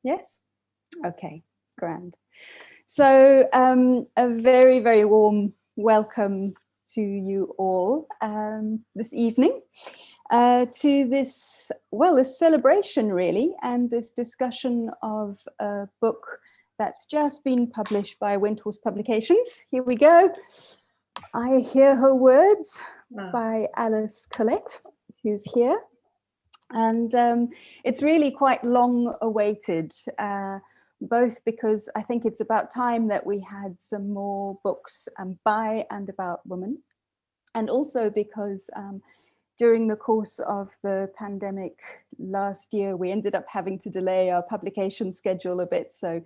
Yes? Okay, grand. So a very, very warm welcome to you all this evening to this, well, this celebration really, and this discussion of a book that's just been published by Windhorse Publications. Here we go. I Hear Her Words by Alice Collett, who's here. And it's really quite long awaited, both because I think it's about time that we had some more books by and about women, and also because during the course of the pandemic last year, we ended up having to delay our publication schedule a bit. So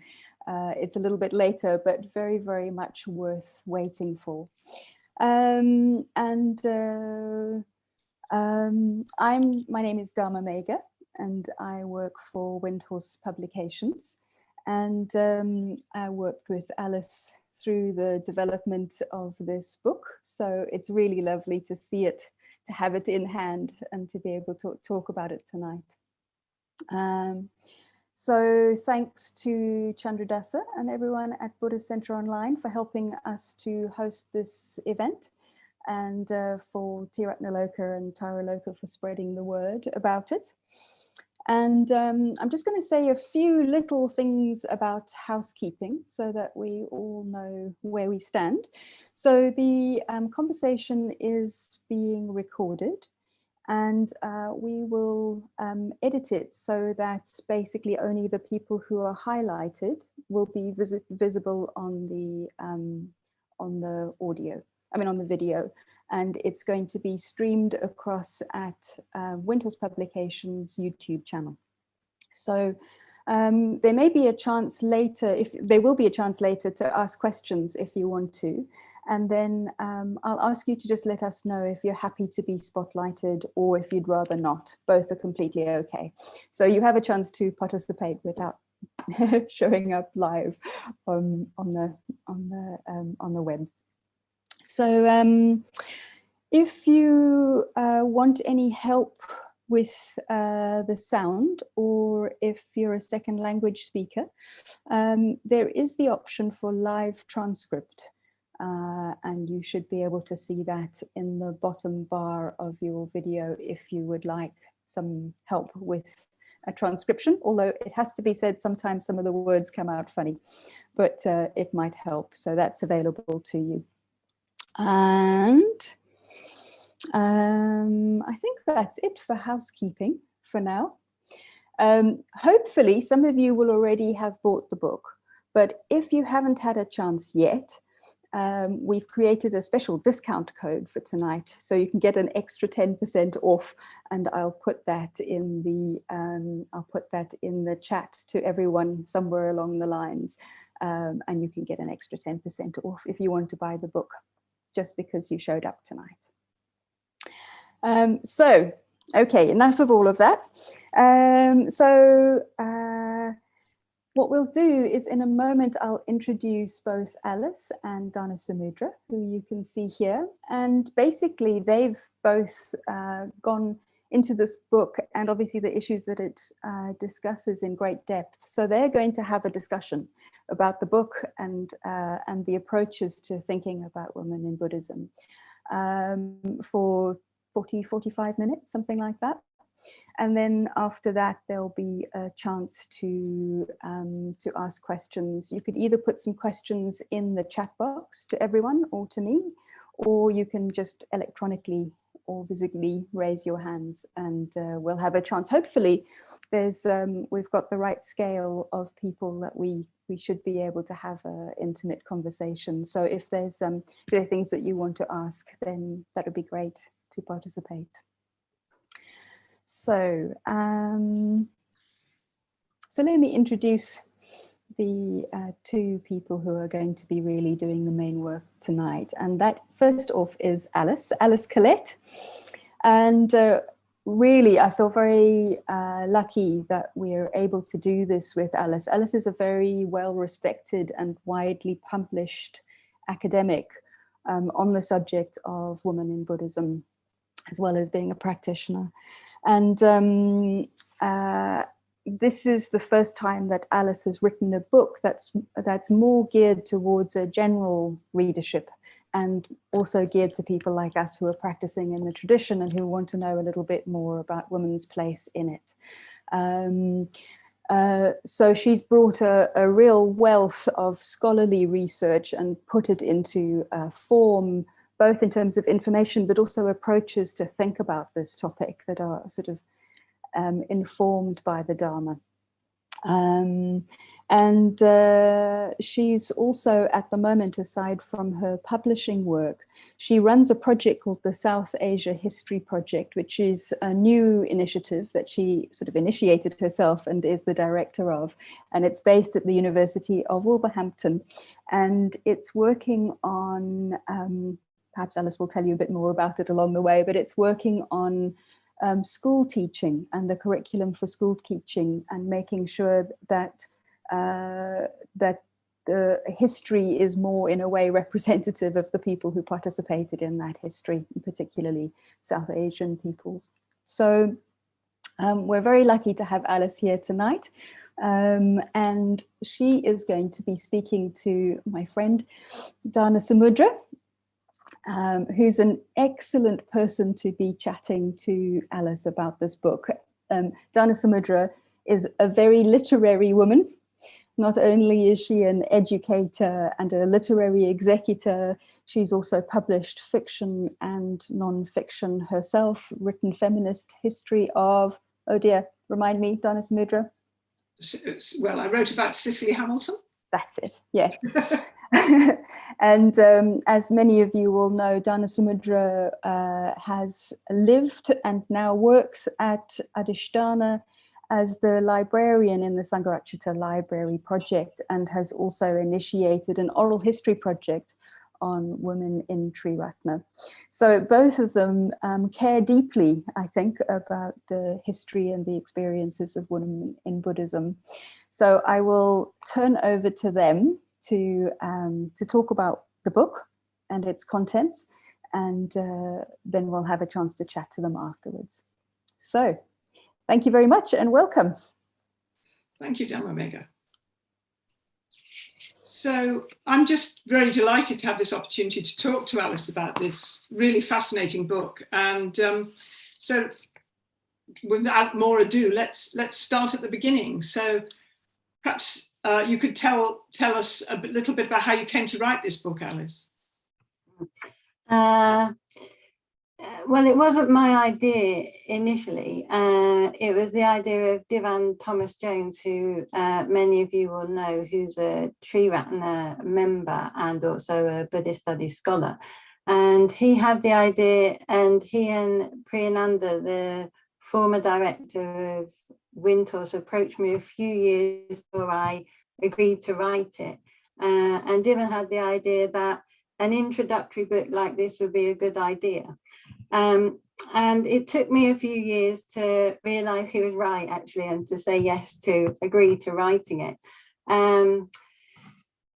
it's a little bit later, but very, very much worth waiting for. My name is Dharma Mega, and I work for Windhorse Publications. And I worked with Alice through the development of this book. So it's really lovely to see it, to have it in hand and to be able to talk about it tonight. So thanks to Chandradasa and everyone at Buddhist Center Online for helping us to host this event, and for Triratna Loka and Tara Loka for spreading the word about it. And I'm just going to say a few little things about housekeeping so that we all know where we stand. So the conversation is being recorded, and we will edit it so that basically only the people who are highlighted will be visible on the audio. On the video, and it's going to be streamed across at Windhorse Publications YouTube channel. So there may be a chance later, there will be a chance later to ask questions if you want to, and then I'll ask you to just let us know if you're happy to be spotlighted or if you'd rather not. Both are completely okay. So you have a chance to participate without showing up live on the web. So if you want any help with the sound, or if you're a second language speaker, there is the option for live transcript, and you should be able to see that in the bottom bar of your video if you would like some help with a transcription, although it has to be said sometimes some of the words come out funny, but it might help, so that's available to you. And I think that's it for housekeeping for now. Hopefully some of you will already have bought the book, but if you haven't had a chance yet, we've created a special discount code for tonight, so you can get an extra 10% off, and I'll put that in the chat to everyone somewhere along the lines, and you can get an extra 10% off if you want to buy the book, just because you showed up tonight. So, okay, enough of all of that. What we'll do is in a moment, I'll introduce both Alice and Danasamudra, who you can see here. And basically, they've both gone into this book and obviously the issues that it discusses in great depth. So they're going to have a discussion about the book and the approaches to thinking about women in Buddhism for 40-45 minutes, something like that. And then after that, there'll be a chance to ask questions. You could either put some questions in the chat box to everyone or to me, or you can just electronically or visibly raise your hands, and we'll have a chance. Hopefully, we've got the right scale of people that we should be able to have an intimate conversation. So if there are things that you want to ask, then that would be great to participate. So, so let me introduce the two people who are going to be really doing the main work tonight. And that first off is Alice Collett. And really, I feel very lucky that we're able to do this with Alice. Alice is a very well-respected and widely published academic on the subject of women in Buddhism, as well as being a practitioner. And this is the first time that Alice has written a book that's more geared towards a general readership, and also geared to people like us who are practicing in the tradition and who want to know a little bit more about women's place in it. So she's brought a real wealth of scholarly research and put it into form, both in terms of information, but also approaches to think about this topic that are sort of informed by the Dharma. She's also, at the moment, aside from her publishing work, she runs a project called the South Asia History Project, which is a new initiative that she sort of initiated herself and is the director of. And it's based at the University of Wolverhampton. And it's working on, perhaps Alice will tell you a bit more about it along the way, but it's working on school teaching and the curriculum for school teaching, and making sure that that the history is more, in a way, representative of the people who participated in that history, particularly South Asian peoples. So we're very lucky to have Alice here tonight, and she is going to be speaking to my friend Danasamudra, who's an excellent person to be chatting to Alice about this book. Danasamudra is a very literary woman. Not only is she an educator and a literary executor, she's also published fiction and non-fiction herself, written feminist history of, oh dear, remind me, Danasamudra? Well, I wrote about Cicely Hamilton. That's it, yes. And as many of you will know, Danasamudra has lived and now works at Adhisthana as the librarian in the Sangharakshita Library project, and has also initiated an oral history project on women in Triratna. So both of them care deeply, I think, about the history and the experiences of women in Buddhism. So I will turn over to them to talk about the book and its contents, and then we'll have a chance to chat to them afterwards. So thank you very much and welcome. Thank you, Dhamma. So I'm just very delighted to have this opportunity to talk to Alice about this really fascinating book. And so without more ado, let's start at the beginning. So perhaps you could tell us a little bit about how you came to write this book, Alice. Well, it wasn't my idea initially. It was the idea of Divan Thomas Jones, who many of you will know, who's a Triratna member and also a Buddhist studies scholar. And he had the idea, and he and Priyananda, the former director of Windhorse, approached me a few years before I agreed to write it. And Divan had the idea that an introductory book like this would be a good idea. And it took me a few years to realize he was right, actually, and to say yes, to agree to writing it.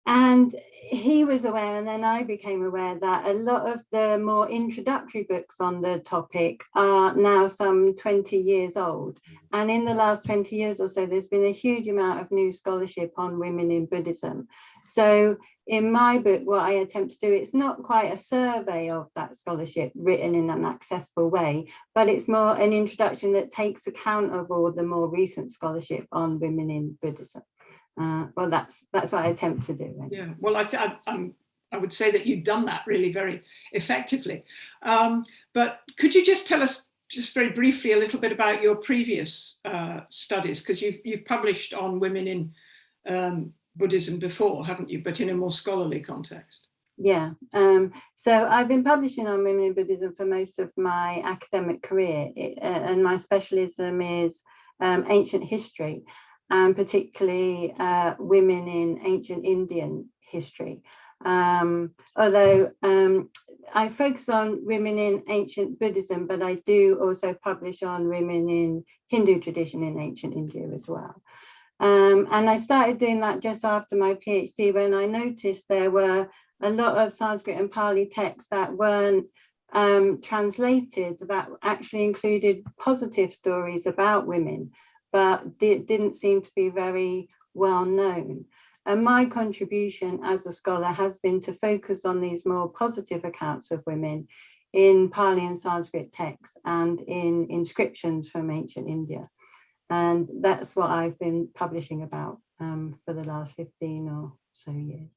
And he was aware, and then I became aware, that a lot of the more introductory books on the topic are now some 20 years old. And in the last 20 years or so, there's been a huge amount of new scholarship on women in Buddhism. So in my book, what I attempt to do, it's not quite a survey of that scholarship written in an accessible way, but it's more an introduction that takes account of all the more recent scholarship on women in Buddhism. Well, that's what I attempt to do. Yeah, well, I would say that you've done that really very effectively. But could you just tell us, just very briefly, a little bit about your previous studies? Because you've published on women in Buddhism before, haven't you? But in a more scholarly context. Yeah. So I've been publishing on women in Buddhism for most of my academic career, and my specialism is ancient history, and particularly women in ancient Indian history. Although I focus on women in ancient Buddhism, but I do also publish on women in Hindu tradition in ancient India as well. And I started doing that just after my PhD, when I noticed there were a lot of Sanskrit and Pali texts that weren't translated, that actually included positive stories about women but it didn't seem to be very well known. And my contribution as a scholar has been to focus on these more positive accounts of women in Pali and Sanskrit texts and in inscriptions from ancient India. And that's what I've been publishing about for the last 15 or so years.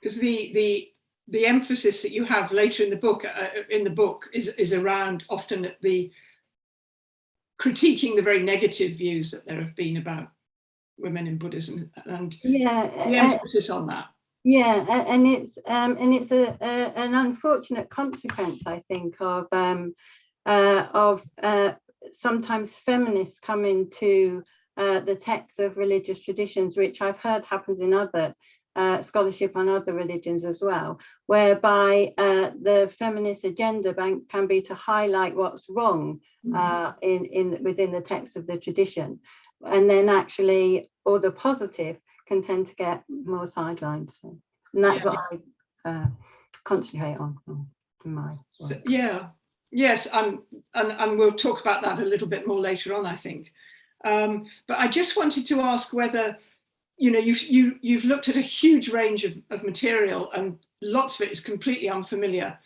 Because the emphasis that you have later in the book is around often the critiquing the very negative views that there have been about women in Buddhism, and the emphasis on that. Yeah, and it's an unfortunate consequence, I think, of sometimes feminists coming to the texts of religious traditions, which I've heard happens in other scholarship on other religions as well, whereby the feminist agenda can be to highlight what's wrong within the text of the tradition, and then actually all the positive can tend to get more sidelined. So, and that's what I concentrate on in my work. Yeah, yes, and we'll talk about that a little bit more later on, I think. But I just wanted to ask whether, you know, you've looked at a huge range of material, and lots of it is completely unfamiliar,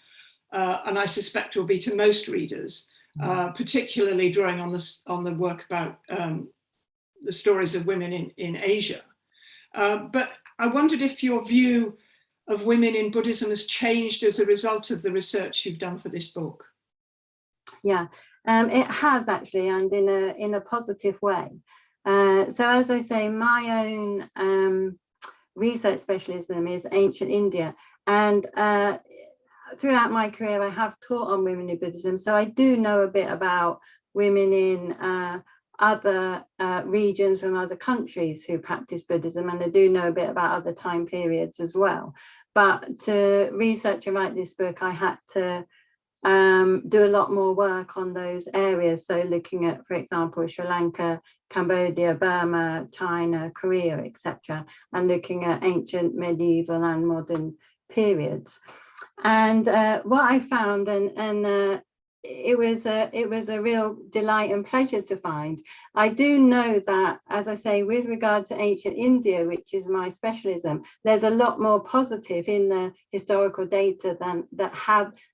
and I suspect will be to most readers, particularly drawing on the work about the stories of women in Asia. But I wondered if your view of women in Buddhism has changed as a result of the research you've done for this book. Yeah, it has actually, and in a positive way. So as I say, my own research specialism is ancient India, and throughout my career I have taught on women in Buddhism, so I do know a bit about women in other regions from other countries who practice Buddhism, and I do know a bit about other time periods as well. But to research and write this book, I had to do a lot more work on those areas. So looking at, for example, Sri Lanka, Cambodia, Burma, China, Korea, etc., and looking at ancient, medieval and modern periods. And what I found, and it was a real delight and pleasure to find. I do know that, as I say, with regard to ancient India, which is my specialism, there's a lot more positive in the historical data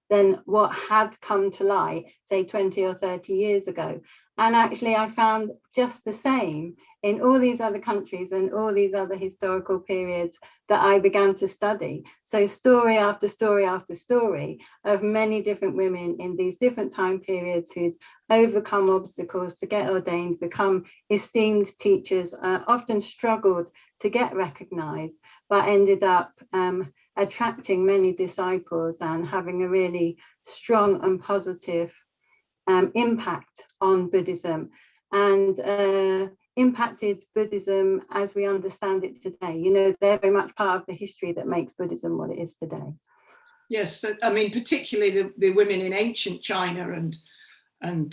than what had come to light, say 20 or 30 years ago. And actually I found just the same in all these other countries and all these other historical periods that I began to study. So story after story after story of many different women in these different time periods who'd overcome obstacles to get ordained, become esteemed teachers, often struggled to get recognized, but ended up attracting many disciples and having a really strong and positive impact on Buddhism, and impacted Buddhism as we understand it today. You know, they're very much part of the history that makes Buddhism what it is today. Yes, I mean, particularly the women in ancient China and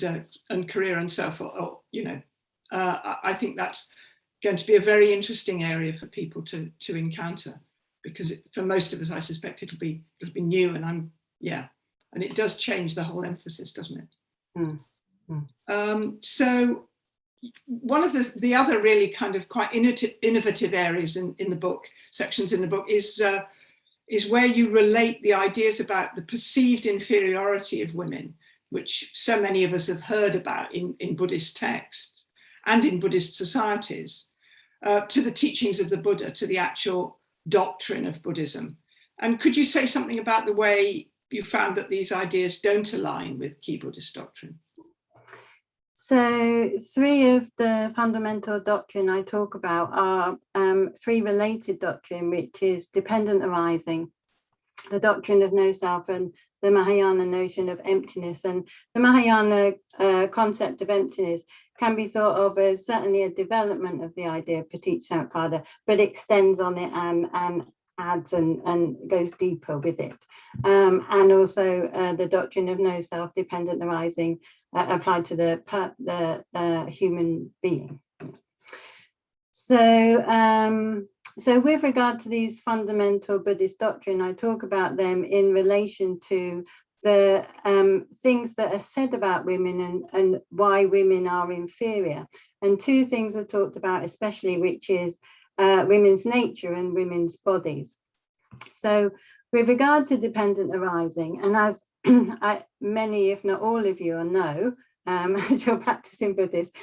Korea and so forth. Or, you know, I think that's going to be a very interesting area for people to encounter, because for most of us, I suspect it'll be new, and and it does change the whole emphasis, doesn't it? So one of the other really kind of quite innovative areas in the book, sections in the book, is where you relate the ideas about the perceived inferiority of women, which so many of us have heard about in Buddhist texts and in Buddhist societies, to the teachings of the Buddha, to the actual doctrine of Buddhism. And could you say something about the way you found that these ideas don't align with key Buddhist doctrine? So 3 of the fundamental doctrine I talk about are 3 related doctrine, which is dependent arising, the doctrine of no self, and the Mahayana notion of emptiness. And the Mahayana concept of emptiness can be thought of as certainly a development of the idea of Paticca, but extends on it and adds and goes deeper with it. And also the doctrine of no self, dependent arising, applied to the human being. So with regard to these fundamental Buddhist doctrine, I talk about them in relation to the things that are said about women and why women are inferior. and two things are talked about especially, which is women's nature and women's bodies. So with regard to dependent arising, and as many, if not all of you know, as you're practicing Buddhist,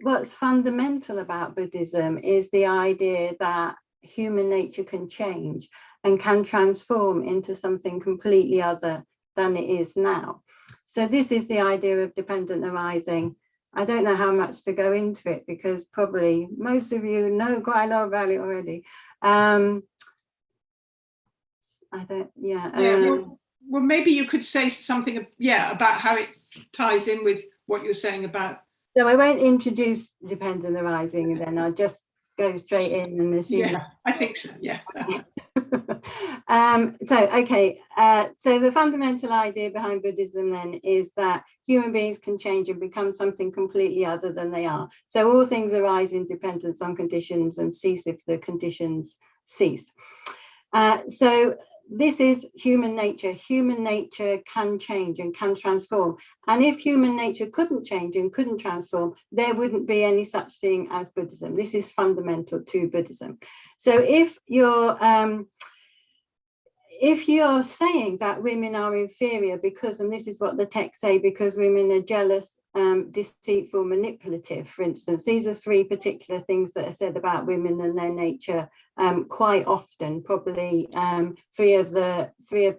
what's fundamental about Buddhism is the idea that human nature can change and can transform into something completely other than it is now. So this is the idea of dependent arising. I don't know how much to go into it because probably most of you know quite a lot about it already. Well, maybe you could say something, about how it ties in with what you're saying about. So I won't introduce dependent arising, and then I'll just go straight in and assume. Yeah, I think so. Yeah. So the fundamental idea behind Buddhism then is that human beings can change and become something completely other than they are. So all things arise in dependence on conditions and cease if the conditions cease. So this is human nature. Human nature can change and can transform. And if human nature couldn't change and couldn't transform, there wouldn't be any such thing as Buddhism. This is fundamental to Buddhism. So if you're saying that women are inferior because, and this is what the texts say, because women are jealous, deceitful, manipulative, for instance, these are three particular things that are said about women and their nature quite often, probably three of the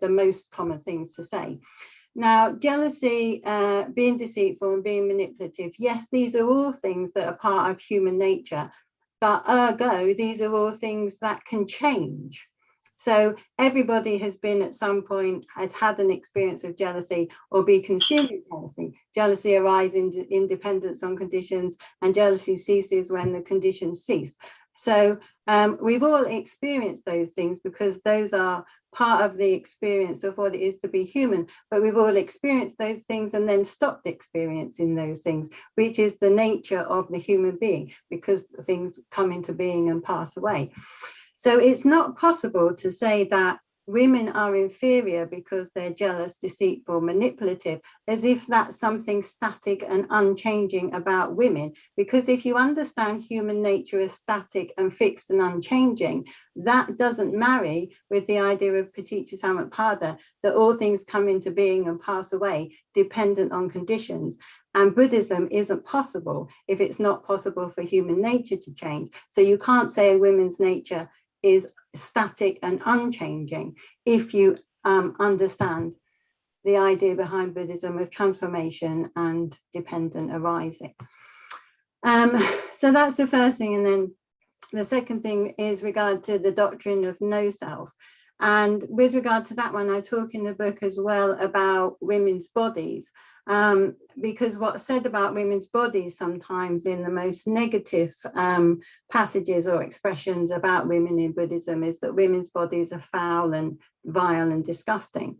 most common things to say. Now, jealousy, being deceitful and being manipulative, yes, these are all things that are part of human nature, but ergo, these are all things that can change. So everybody has been at some point, has had an experience of jealousy or be consumed with jealousy. Jealousy arises in dependence on conditions, and jealousy ceases when the conditions cease. So we've all experienced those things because those are part of the experience of what it is to be human. But we've all experienced those things and then stopped experiencing those things, which is the nature of the human being, because things come into being and pass away. So it's not possible to say that women are inferior because they're jealous, deceitful, manipulative, as if that's something static and unchanging about women. Because if you understand human nature as static and fixed and unchanging, that doesn't marry with the idea of Paticca Samuppada, that all things come into being and pass away, dependent on conditions. And Buddhism isn't possible if it's not possible for human nature to change. So you can't say a woman's nature is static and unchanging if you understand the idea behind Buddhism of transformation and dependent arising. So that's the first thing. And then the second thing is regard to the doctrine of no self. And with regard to that one, I talk in the book as well about women's bodies. Because what's said about women's bodies sometimes in the most negative passages or expressions about women in Buddhism is that women's bodies are foul and vile and disgusting.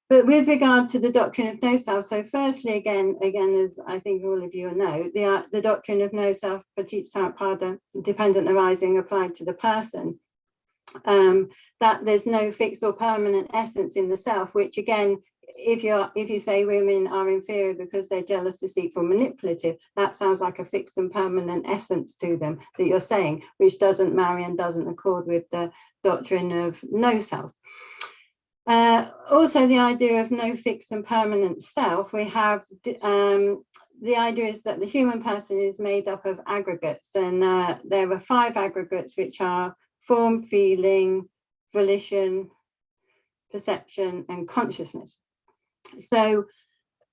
But with regard to the doctrine of no self, so firstly, again, as I think all of you know, the doctrine of no self, Paticca Samuppada, dependent arising applied to the person, that there's no fixed or permanent essence in the self, which again, if you say women are inferior because they're jealous, deceitful, manipulative, that sounds like a fixed and permanent essence to them that you're saying, which doesn't marry and doesn't accord with the doctrine of no self. Also, the idea of no fixed and permanent self, we have the idea is that the human person is made up of aggregates, and there are 5 aggregates, which are form, feeling, volition, perception, and consciousness. So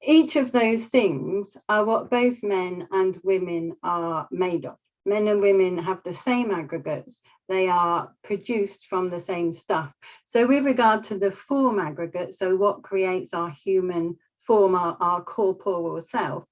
each of those things are what both men and women are made of. Men and women have the same aggregates. They are produced from the same stuff. So with regard to the form aggregate, so what creates our human form, our corporeal self,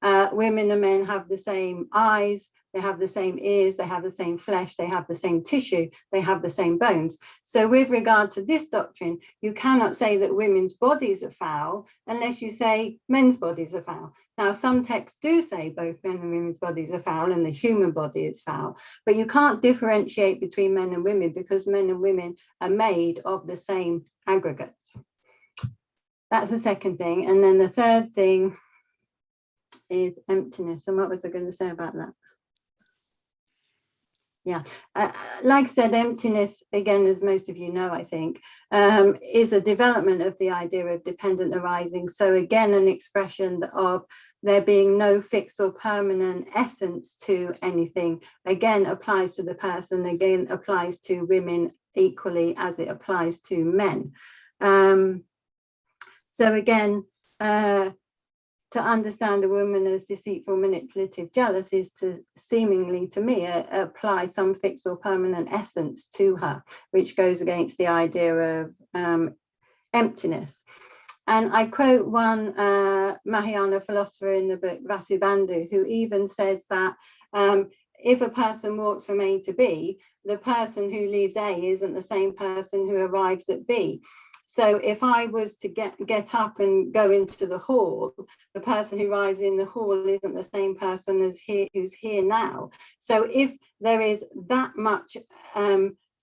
women and men have the same eyes, they have the same ears, they have the same flesh, they have the same tissue, they have the same bones. So with regard to this doctrine, you cannot say that women's bodies are foul unless you say men's bodies are foul. Now, some texts do say both men and women's bodies are foul and the human body is foul, but you can't differentiate between men and women because men and women are made of the same aggregates. That's the second thing. And then the third thing is emptiness. And what was I going to say about that? Yeah, like I said, emptiness, again, as most of you know, I think, is a development of the idea of dependent arising. So again, an expression of there being no fixed or permanent essence to anything, again, applies to the person, again, applies to women equally as it applies to men. So again, to understand a woman as deceitful, manipulative, jealous is to seemingly, to me, apply some fixed or permanent essence to her, which goes against the idea of emptiness. And I quote one Mahayana philosopher in the book, Vasubandhu, who even says that if a person walks from A to B, the person who leaves A isn't the same person who arrives at B. So if I was to get up and go into the hall, the person who arrives in the hall isn't the same person as who's here now. So if there is that much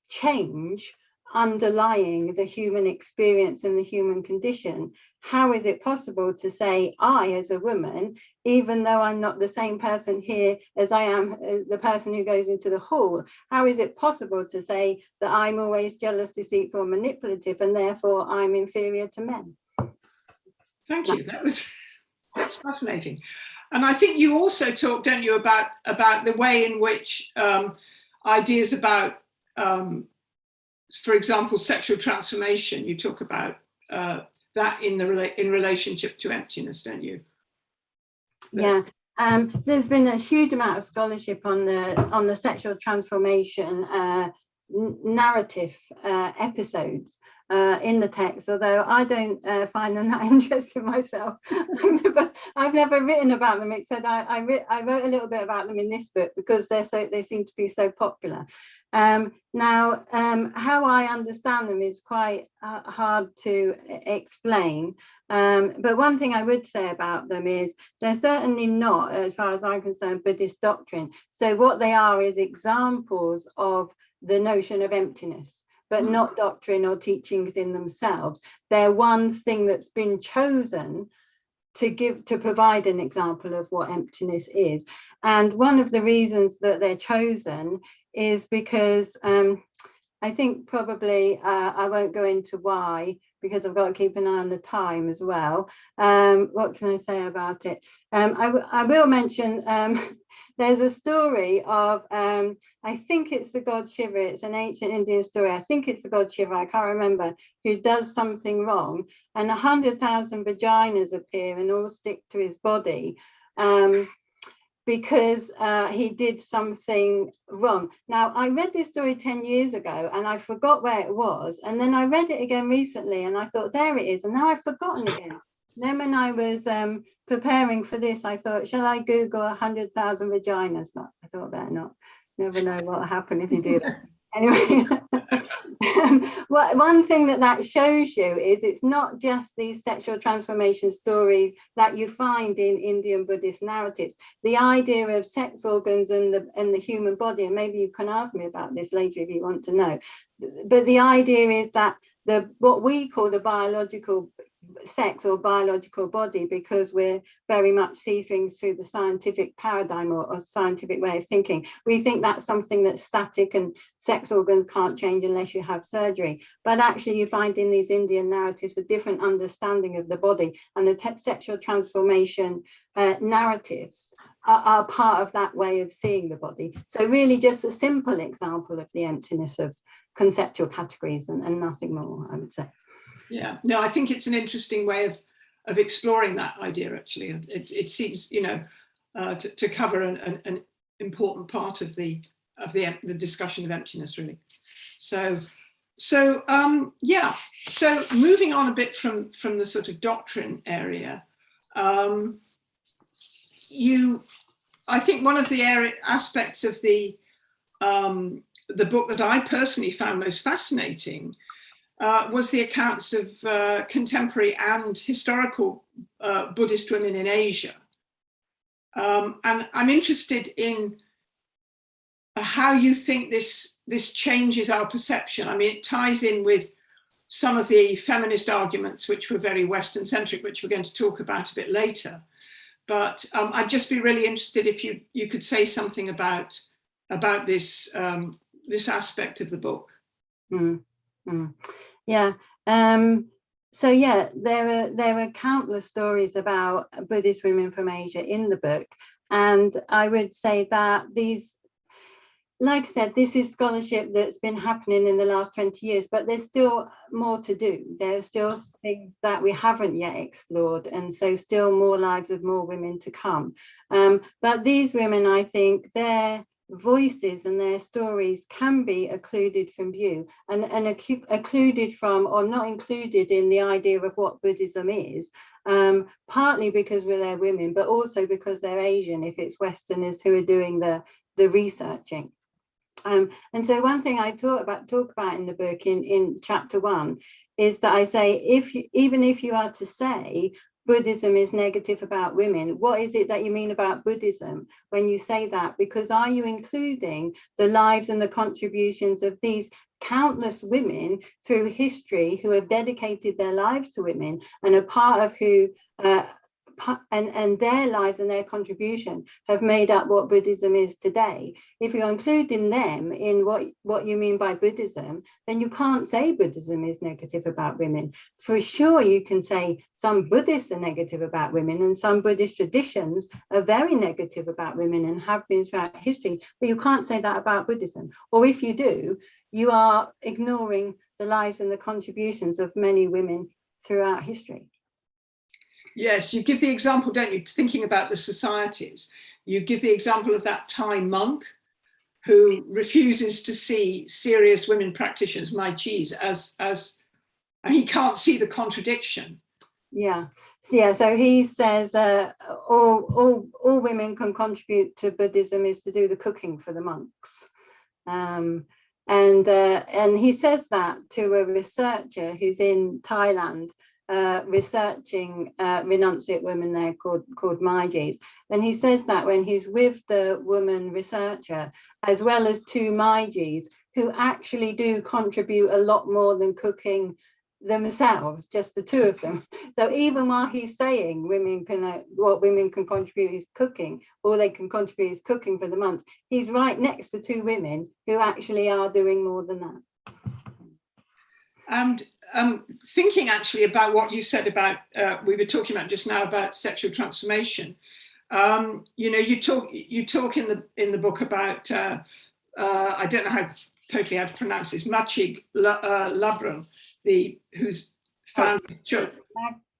change underlying the human experience and the human condition, how is it possible to say I, as a woman, even though I'm not the same person here as I am the person who goes into the hall, how is it possible to say that I'm always jealous, deceitful, manipulative, and therefore I'm inferior to men? Thank you. That's fascinating. And I think you also talk, don't you, about the way in which ideas about for example, sexual transformation, you talk about that in relationship to emptiness, don't you? Yeah, there's been a huge amount of scholarship on the sexual transformation narrative episodes in the text, although I don't find them that interesting myself. I've never written about them, except I wrote a little bit about them in this book because they seem to be so popular. Now, how I understand them is quite hard to explain, but one thing I would say about them is they're certainly not, as far as I'm concerned, Buddhist doctrine. So what they are is examples of the notion of emptiness, but not doctrine or teachings in themselves. They're one thing that's been chosen to provide an example of what emptiness is. And one of the reasons that they're chosen is because I think probably I won't go into why, because I've got to keep an eye on the time as well. What can I say about it? I will mention there's a story of, I think it's the god Shiva, it's an ancient Indian story, I think it's the god Shiva, I can't remember, who does something wrong, and 100,000 vaginas appear and all stick to his body. Because he did something wrong. Now, I read this story 10 years ago and I forgot where it was. And then I read it again recently and I thought, there it is. And now I've forgotten again. Then when I was preparing for this, I thought, shall I Google 100,000 vaginas? But I thought, better not. Never know what will happen if you do that. Anyway, one thing that shows you is it's not just these sexual transformation stories that you find in Indian Buddhist narratives. The idea of sex organs and the human body, and maybe you can ask me about this later if you want to know, but the idea is that what we call the biological sex or biological body, because we're very much see things through the scientific paradigm or scientific way of thinking, we think that's something that's static and sex organs can't change unless you have surgery. But actually you find in these Indian narratives a different understanding of the body, and the sexual transformation narratives are part of that way of seeing the body. So really just a simple example of the emptiness of conceptual categories and nothing more, I would say. Yeah, no, I think it's an interesting way of exploring that idea, actually. It seems, you know, to cover an important part of the discussion of emptiness, really. So yeah, so moving on a bit from the sort of doctrine area, I think one of the aspects of the book that I personally found most fascinating was the accounts of contemporary and historical Buddhist women in Asia. And I'm interested in how you think this changes our perception. I mean, it ties in with some of the feminist arguments, which were very Western-centric, which we're going to talk about a bit later. but I'd just be really interested if you could say something about this this aspect of the book. Yeah. So yeah, there are countless stories about Buddhist women from Asia in the book, and I would say that these, like I said, this is scholarship that's been happening in the last 20 years, but there's still more to do. There are still things that we haven't yet explored, and so still more lives of more women to come. But these women, I think, their voices and their stories can be occluded from view, and occluded from, or not included in the idea of what Buddhism is, partly because they're women, but also because they're Asian, if it's Westerners who are doing the researching. And so one thing I talk about in the book in chapter 1 is that I say, even if you are to say Buddhism is negative about women, what is it that you mean about Buddhism when you say that? Because are you including the lives and the contributions of these countless women through history who have dedicated their lives to women and are part of who and their lives and their contribution have made up what Buddhism is today? If you're including them in what you mean by Buddhism, then you can't say Buddhism is negative about women. For sure, you can say some Buddhists are negative about women, and some Buddhist traditions are very negative about women and have been throughout history, but you can't say that about Buddhism. Or if you do, you are ignoring the lives and the contributions of many women throughout history. Yes, you give the example, don't you, thinking about the societies. You give the example of that Thai monk who refuses to see serious women practitioners, my cheese, as and he can't see the contradiction. Yeah, so he says all women can contribute to Buddhism is to do the cooking for the monks. And he says that to a researcher who's in Thailand, researching renunciate women there called Maijis. And he says that when he's with the woman researcher, as well as 2 Maijis who actually do contribute a lot more than cooking themselves, just the 2 of them. So even while he's saying what women can contribute is cooking, all they can contribute is cooking for the month, he's right next to 2 women who actually are doing more than that. And thinking actually about what you said about, we were talking about just now about sexual transformation. You know, you talk in the book about, I don't know how to pronounce this, Machig Labram, who's found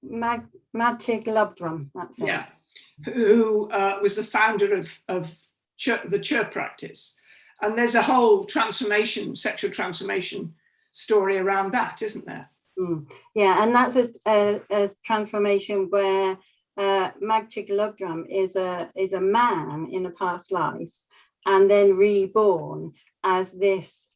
Machig Labram, that's it. Yeah, who was the founder of the Chur practice. And there's a whole sexual transformation story around that, isn't there? Yeah, and that's a transformation where Magchig Lobdram is a man in a past life and then reborn as this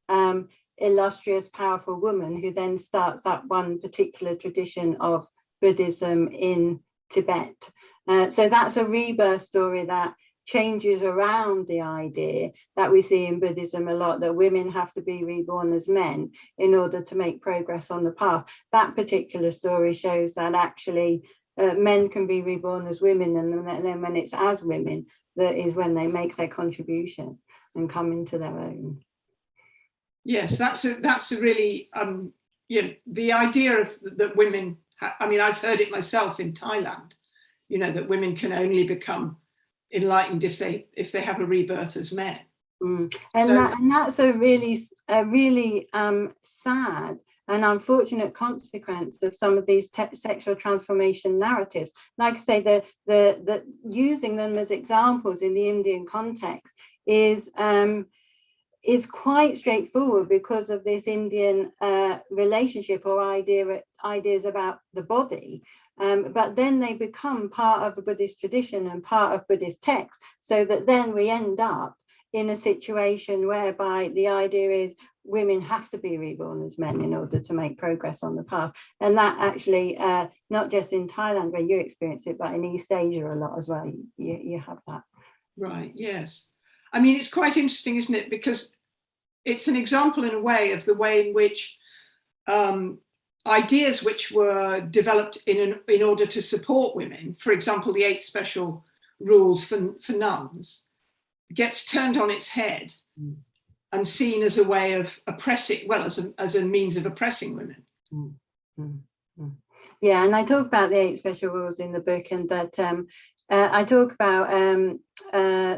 illustrious, powerful woman who then starts up one particular tradition of Buddhism in Tibet. So that's a rebirth story that changes around the idea that we see in Buddhism a lot, that women have to be reborn as men in order to make progress on the path. That particular story shows that actually men can be reborn as women, and then when it's as women, that is when they make their contribution and come into their own. Yes, that's a really, you know, the idea of that women, I mean, I've heard it myself in Thailand, you know, that women can only become enlightened if they have a rebirth as men. And that's a really sad and unfortunate consequence of some of these sexual transformation narratives. Like I say, the using them as examples in the Indian context is quite straightforward because of this Indian relationship or ideas about the body. But then they become part of the Buddhist tradition and part of Buddhist texts, so that then we end up in a situation whereby the idea is women have to be reborn as men in order to make progress on the path. And that actually, not just in Thailand where you experience it, but in East Asia a lot as well, you have that. Right, yes. I mean, it's quite interesting, isn't it? Because it's an example in a way of the way in which ideas which were developed in order to support women, for example, the 8 special rules for nuns, gets turned on its head and seen as a way of oppressing, well, as a means of oppressing women. Yeah, and I talk about the 8 special rules in the book, and that I talk about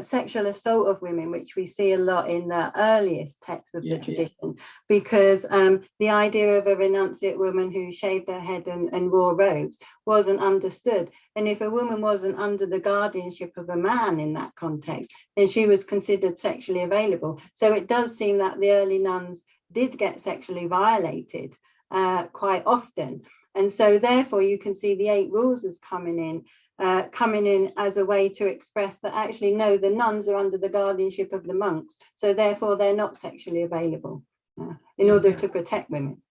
sexual assault of women, which we see a lot in the earliest texts of the tradition, because the idea of a renunciate woman who shaved her head and wore robes wasn't understood. And if a woman wasn't under the guardianship of a man in that context, then she was considered sexually available. So it does seem that the early nuns did get sexually violated quite often. And so therefore you can see the 8 rules as coming in as a way to express that actually, no, the nuns are under the guardianship of the monks, so therefore they're not sexually available in order to protect women.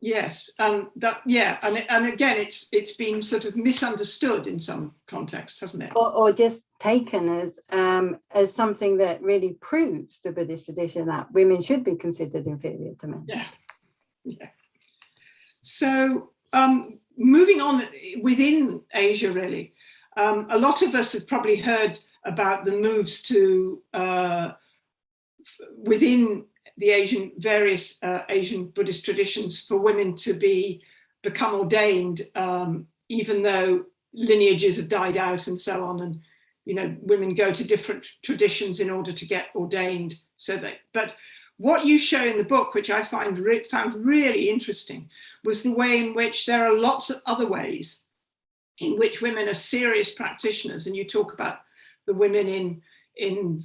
Yes, and again, it's been sort of misunderstood in some contexts, hasn't it? Or just taken as something that really proves the Buddhist tradition that women should be considered inferior to men. Yeah. So moving on within Asia, really, a lot of us have probably heard about the moves to within the various Asian Buddhist traditions for women to become ordained, even though lineages have died out and so on, and women go to different traditions in order to get ordained. But what you show in the book, which I found really interesting, was the way in which there are lots of other ways in which women are serious practitioners. And you talk about the women in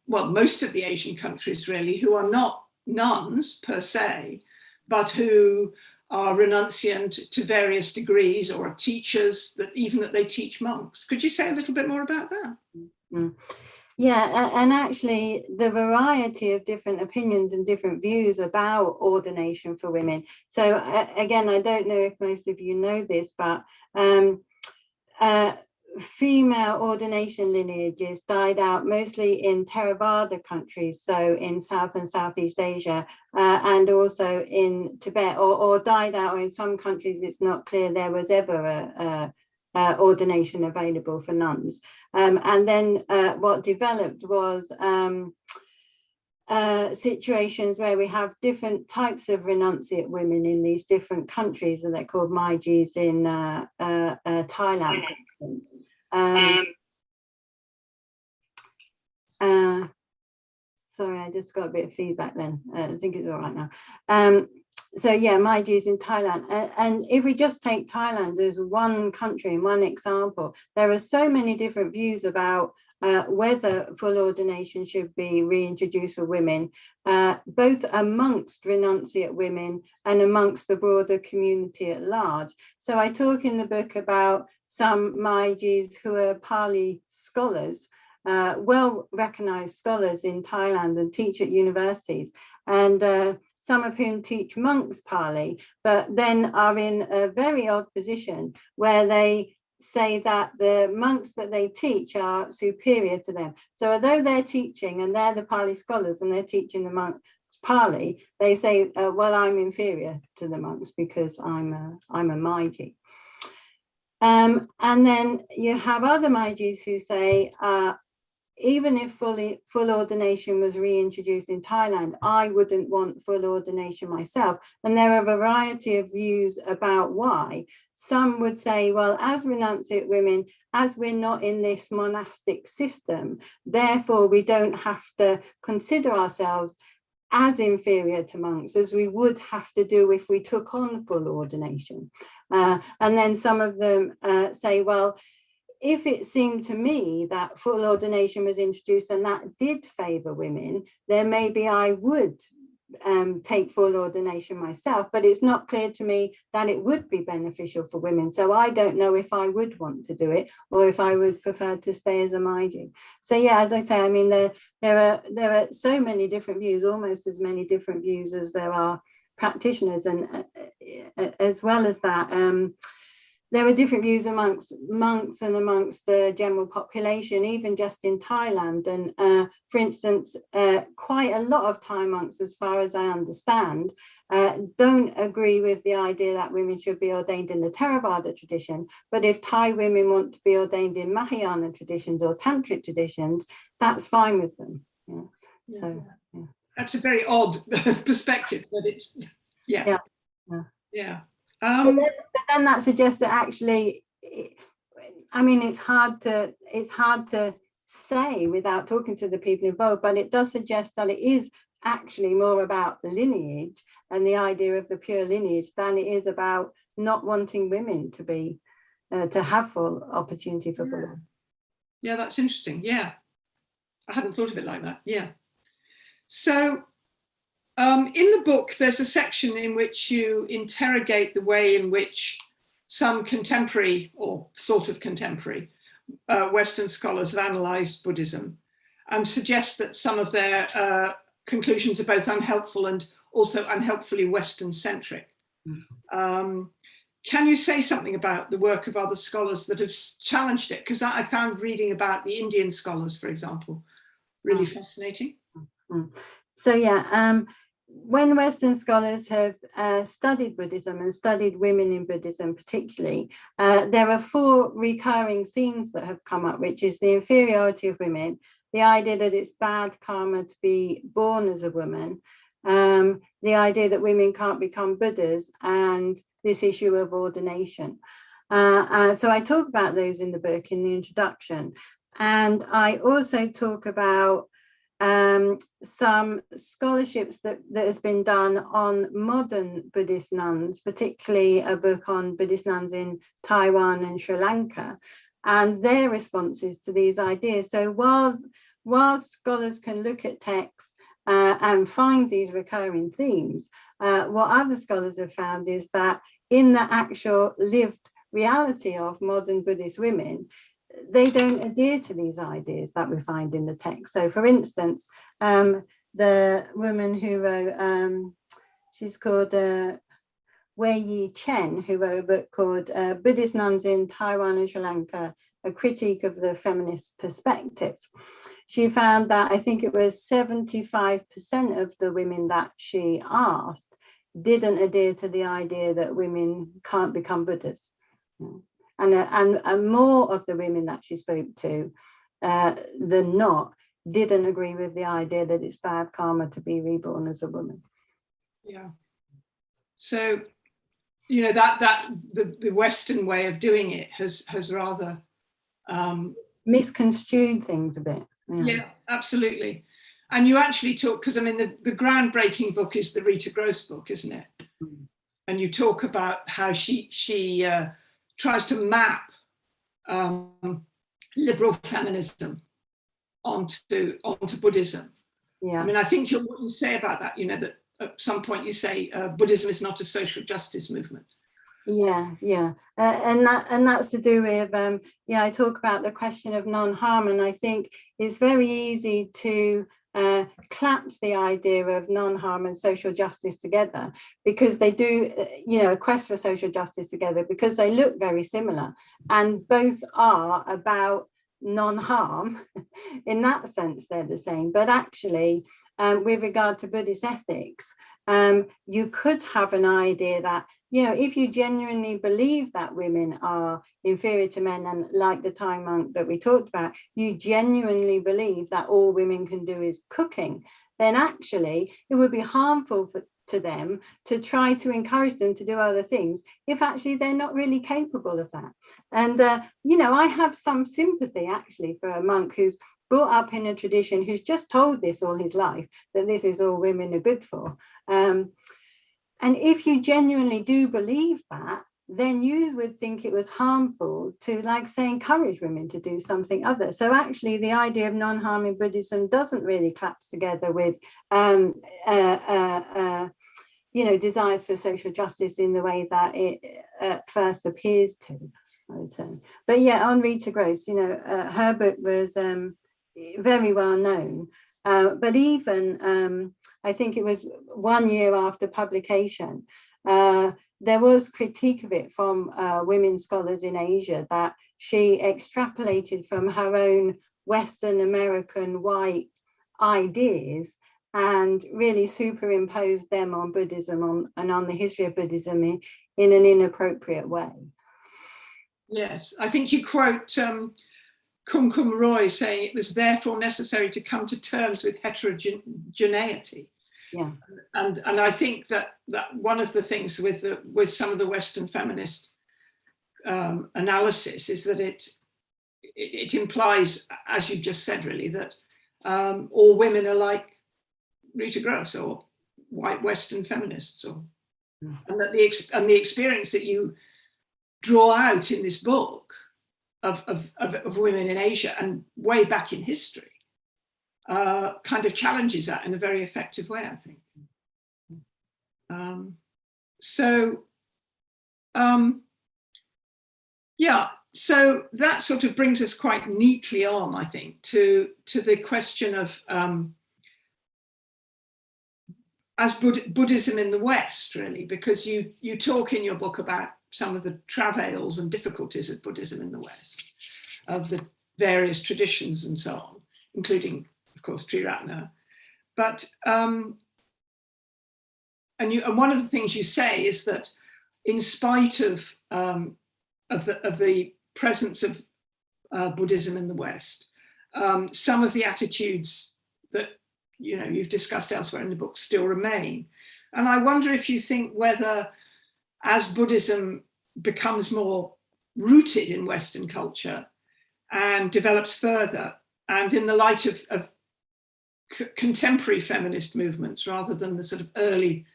most of the Asian countries, really, who are not nuns per se, but who are renunciant to various degrees, or are teachers, that they teach monks. Could you say a little bit more about that? Yeah, and actually the variety of different opinions and different views about ordination for women. So again, I don't know if most of you know this, but female ordination lineages died out mostly in Theravada countries, so in South and Southeast Asia, and also in Tibet, or died out in some countries. It's not clear there was ever a ordination available for nuns. And then what developed was situations where we have different types of renunciate women in these different countries, and they're called Maijis in Thailand. Sorry, I just got a bit of feedback then. I think it's all right now. So yeah, Maijis in Thailand. And if we just take Thailand as one country and one example, there are so many different views about whether full ordination should be reintroduced for women, both amongst renunciate women and amongst the broader community at large. So I talk in the book about some Maijis who are Pali scholars, well-recognized scholars in Thailand and teach at universities, and some of whom teach monks Pali, but then are in a very odd position where they say that the monks that they teach are superior to them. So although they're teaching, and they're the Pali scholars and they're teaching the monks Pali, they say, well, I'm inferior to the monks because I'm a Maiji. And then you have other Maijis who say, even if full ordination was reintroduced in Thailand, I wouldn't want full ordination myself. And there are a variety of views about why. Some would say, well, as renunciate women, as we're not in this monastic system, therefore we don't have to consider ourselves as inferior to monks as we would have to do if we took on full ordination. And then some of them say, well, if it seemed to me that full ordination was introduced and that did favour women, then maybe I would take full ordination myself, but it's not clear to me that it would be beneficial for women. So I don't know if I would want to do it or if I would prefer to stay as a Maiji. So yeah, as I say, I mean, there are so many different views, almost as many different views as there are practitioners, and as well as that, there are different views amongst monks and amongst the general population, even just in Thailand. And for instance, quite a lot of Thai monks, as far as I understand, don't agree with the idea that women should be ordained in the Theravada tradition. But if Thai women want to be ordained in Mahayana traditions or Tantric traditions, that's fine with them. Yeah. Yeah. So, yeah. That's a very odd perspective, but it's, yeah. But then that suggests that actually, I mean, it's hard to say without talking to the people involved, but it does suggest that it is actually more about the lineage and the idea of the pure lineage than it is about not wanting women to be to have full opportunity for full. Yeah, that's interesting. Yeah, I hadn't thought of it like that. Yeah. So in the book, there's a section in which you interrogate the way in which some contemporary or sort of contemporary Western scholars have analysed Buddhism and suggest that some of their conclusions are both unhelpful and also unhelpfully Western-centric. Can you say something about the work of other scholars that have challenged it? Because I found reading about the Indian scholars, for example, really fascinating. So yeah, when Western scholars have studied Buddhism and studied women in Buddhism particularly, there are four recurring themes that have come up, which is the inferiority of women, the idea that it's bad karma to be born as a woman, the idea that women can't become Buddhas, and this issue of ordination. So I talk about those in the book in the introduction. And I also talk about some scholarships that has been done on modern Buddhist nuns, particularly a book on Buddhist nuns in Taiwan and Sri Lanka, and their responses to these ideas. So while scholars can look at texts and find these recurring themes, what other scholars have found is that in the actual lived reality of modern Buddhist women, they don't adhere to these ideas that we find in the text. So for instance, the woman who wrote, she's called Wei Yi Chen, who wrote a book called Buddhist Nuns in Taiwan and Sri Lanka, a critique of the feminist perspective. She found that I think it was 75% of the women that she asked didn't adhere to the idea that women can't become Buddhas. And more of the women that she spoke to than not didn't agree with the idea that it's bad karma to be reborn as a woman. Yeah. So, you know, that the Western way of doing it has rather misconstrued things a bit. Yeah, absolutely. And you actually talk, because I mean the groundbreaking book is the Rita Gross book, isn't it? And you talk about how she tries to map liberal feminism onto Buddhism. Yeah. I mean, I think what you say about that, you know, that at some point you say Buddhism is not a social justice movement. Yeah, yeah, and that's to do with yeah, I talk about the question of non-harm, and I think it's very easy to collapse the idea of non-harm and social justice together, because they do, you know, a quest for social justice together, because they look very similar, and both are about non-harm. In that sense, they're the same, but actually, with regard to Buddhist ethics, you could have an idea that, you know, if you genuinely believe that women are inferior to men, and like the Thai monk that we talked about, you genuinely believe that all women can do is cooking, then actually it would be harmful to them to try to encourage them to do other things if actually they're not really capable of that. And, you know, I have some sympathy actually for a monk who's brought up in a tradition, who's just told this all his life, that this is all women are good for. And if you genuinely do believe that, then you would think it was harmful to, like, say, encourage women to do something other. So actually the idea of non-harm in Buddhism doesn't really collapse together with, you know, desires for social justice in the way that it first appears to, I would say. But yeah, on Rita Gross, you know, her book was very well known. But even, I think it was 1 year after publication, there was critique of it from women scholars in Asia, that she extrapolated from her own Western American white ideas and really superimposed them on Buddhism and on the history of Buddhism in an inappropriate way. Yes, I think you quote Kumkum Roy saying it was therefore necessary to come to terms with heterogeneity. Yeah, and I think that one of the things with some of the Western feminist analysis is that it implies, as you just said, really, that all women are like Rita Gross or white Western feminists, and that the experience that you draw out in this book of women in Asia and way back in history kind of challenges that in a very effective way, I think. Yeah, so that sort of brings us quite neatly on, I think, to the question of as Buddhism in the West, really, because you talk in your book about some of the travails and difficulties of Buddhism in the West, of the various traditions and so on, including, of course, Triratna. But and one of the things you say is that, in spite of the presence of Buddhism in the West, some of the attitudes that you've discussed elsewhere in the book still remain. And I wonder if you think whether, as Buddhism becomes more rooted in Western culture and develops further, and in the light of contemporary feminist movements rather than the sort of early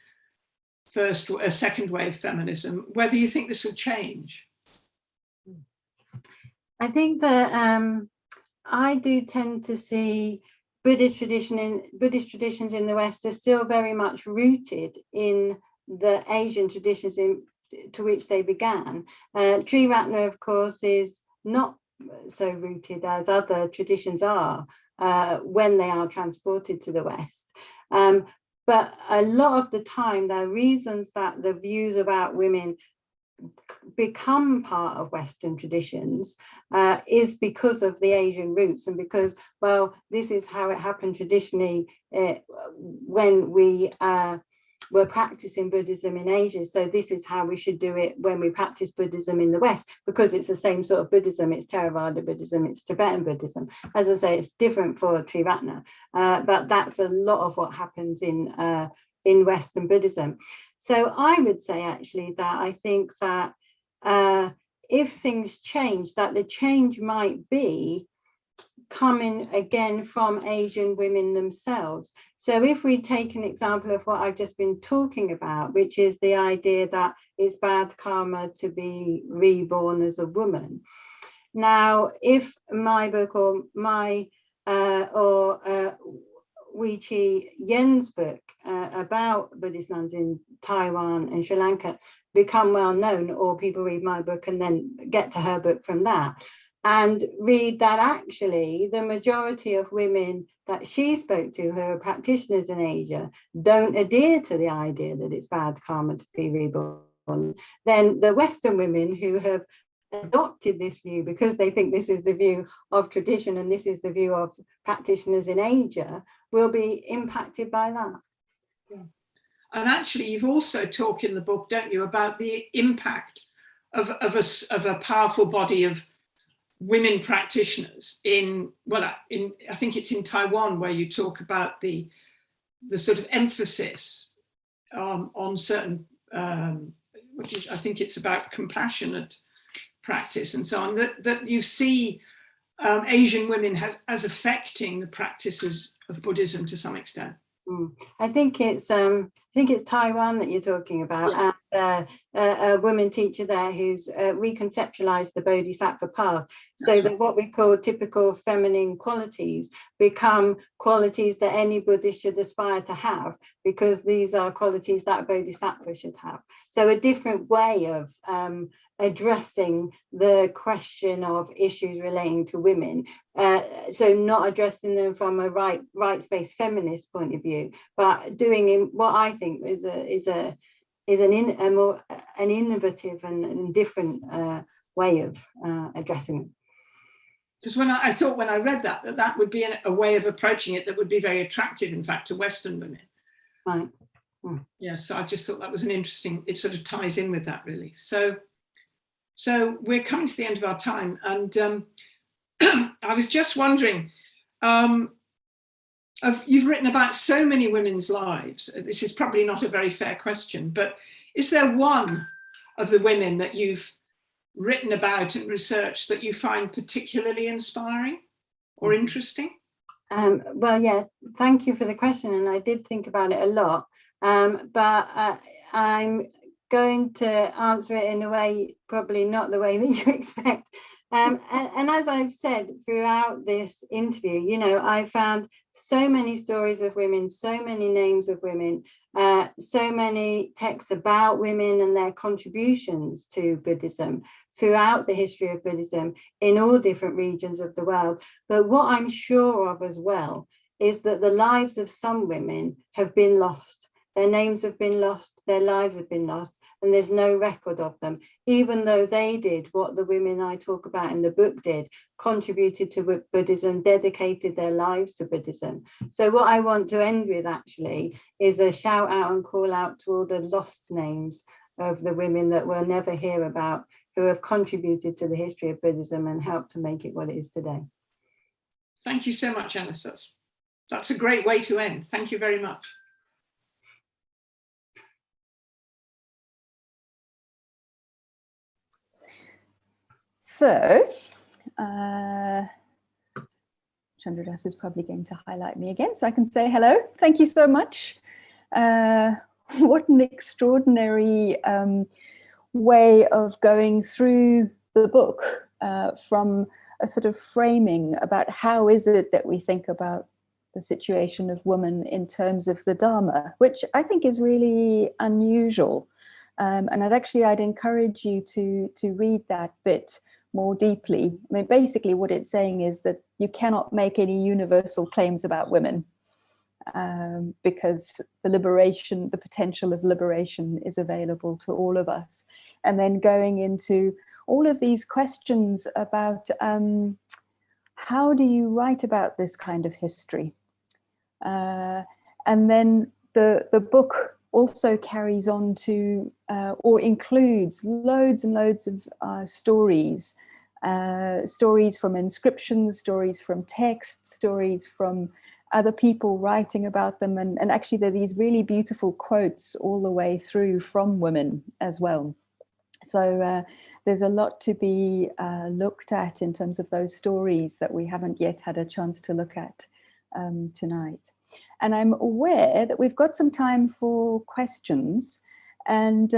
second wave feminism, whether you think this will change. I think that I do tend to see Buddhist traditions in the West are still very much rooted in the Asian traditions to which they began. Triratna, of course, is not so rooted as other traditions are when they are transported to the West. But a lot of the time, there are reasons that the views about women become part of Western traditions is because of the Asian roots, and because, well, this is how it happened traditionally when we were practicing Buddhism in Asia, so this is how we should do it when we practice Buddhism in the West, because it's the same sort of Buddhism. It's Theravada Buddhism, it's Tibetan Buddhism. As I say, it's different for Triratna, but that's a lot of what happens in Western Buddhism. So I would say actually that I think that if things change, that the change might be coming again from Asian women themselves. So if we take an example of what I've just been talking about, which is the idea that it's bad karma to be reborn as a woman. Now, if my book or Wee-Chi Yen's book about Buddhist nuns in Taiwan and Sri Lanka become well known, or people read my book and then get to her book from that, and read that actually the majority of women that she spoke to who are practitioners in Asia don't adhere to the idea that it's bad karma to be reborn, then the Western women who have adopted this view because they think this is the view of tradition and this is the view of practitioners in Asia will be impacted by that. Yeah. And actually, you've also talked in the book, don't you, about the impact of a powerful body of women practitioners I think it's in Taiwan, where you talk about the sort of emphasis on certain, which is, I think it's about compassionate practice and so on, that you see Asian women as affecting the practices of Buddhism to some extent. I think it's Taiwan that you're talking about, yeah. And a woman teacher there who's reconceptualized the Bodhisattva path, so that what we call typical feminine qualities become qualities that any Buddhist should aspire to have, because these are qualities that a Bodhisattva should have. So a different way of addressing the question of issues relating to women, so not addressing them from a rights-based feminist point of view, but doing what I think is an innovative and different way of addressing it. Because when I thought when I read that would be a way of approaching it that would be very attractive, in fact, to Western women. Right. Yeah, so I just thought that was an interesting, it sort of ties in with that really. So we're coming to the end of our time, and I was just wondering, you've written about so many women's lives. This is probably not a very fair question, but is there one of the women that you've written about and researched that you find particularly inspiring or interesting? Well, yeah, thank you for the question, and I did think about it a lot, but I'm going to answer it in a way probably not the way that you expect. And as I've said throughout this interview, you know, I found so many stories of women, so many names of women, so many texts about women and their contributions to Buddhism throughout the history of Buddhism in all different regions of the world. But what I'm sure of as well is that the lives of some women have been lost. Their names have been lost, their lives have been lost, and there's no record of them, even though they did what the women I talk about in the book did, contributed to Buddhism, dedicated their lives to Buddhism. So what I want to end with actually is a shout out and call out to all the lost names of the women that we'll never hear about, who have contributed to the history of Buddhism and helped to make it what it is today. Thank you so much, Alice. That's a great way to end. Thank you very much. So, Chandradas is probably going to highlight me again, so I can say hello. Thank you so much. What an extraordinary way of going through the book from a sort of framing about how is it that we think about the situation of women in terms of the Dharma, which I think is really unusual. And I'd encourage you to read that bit more deeply. I mean, basically what it's saying is that you cannot make any universal claims about women because the potential of liberation is available to all of us. And then going into all of these questions about how do you write about this kind of history? And then the book also carries on to or includes loads and loads of stories from inscriptions, stories from texts, stories from other people writing about them, and actually there are these really beautiful quotes all the way through from women as well. So there's a lot to be looked at in terms of those stories that we haven't yet had a chance to look at tonight. And I'm aware that we've got some time for questions, and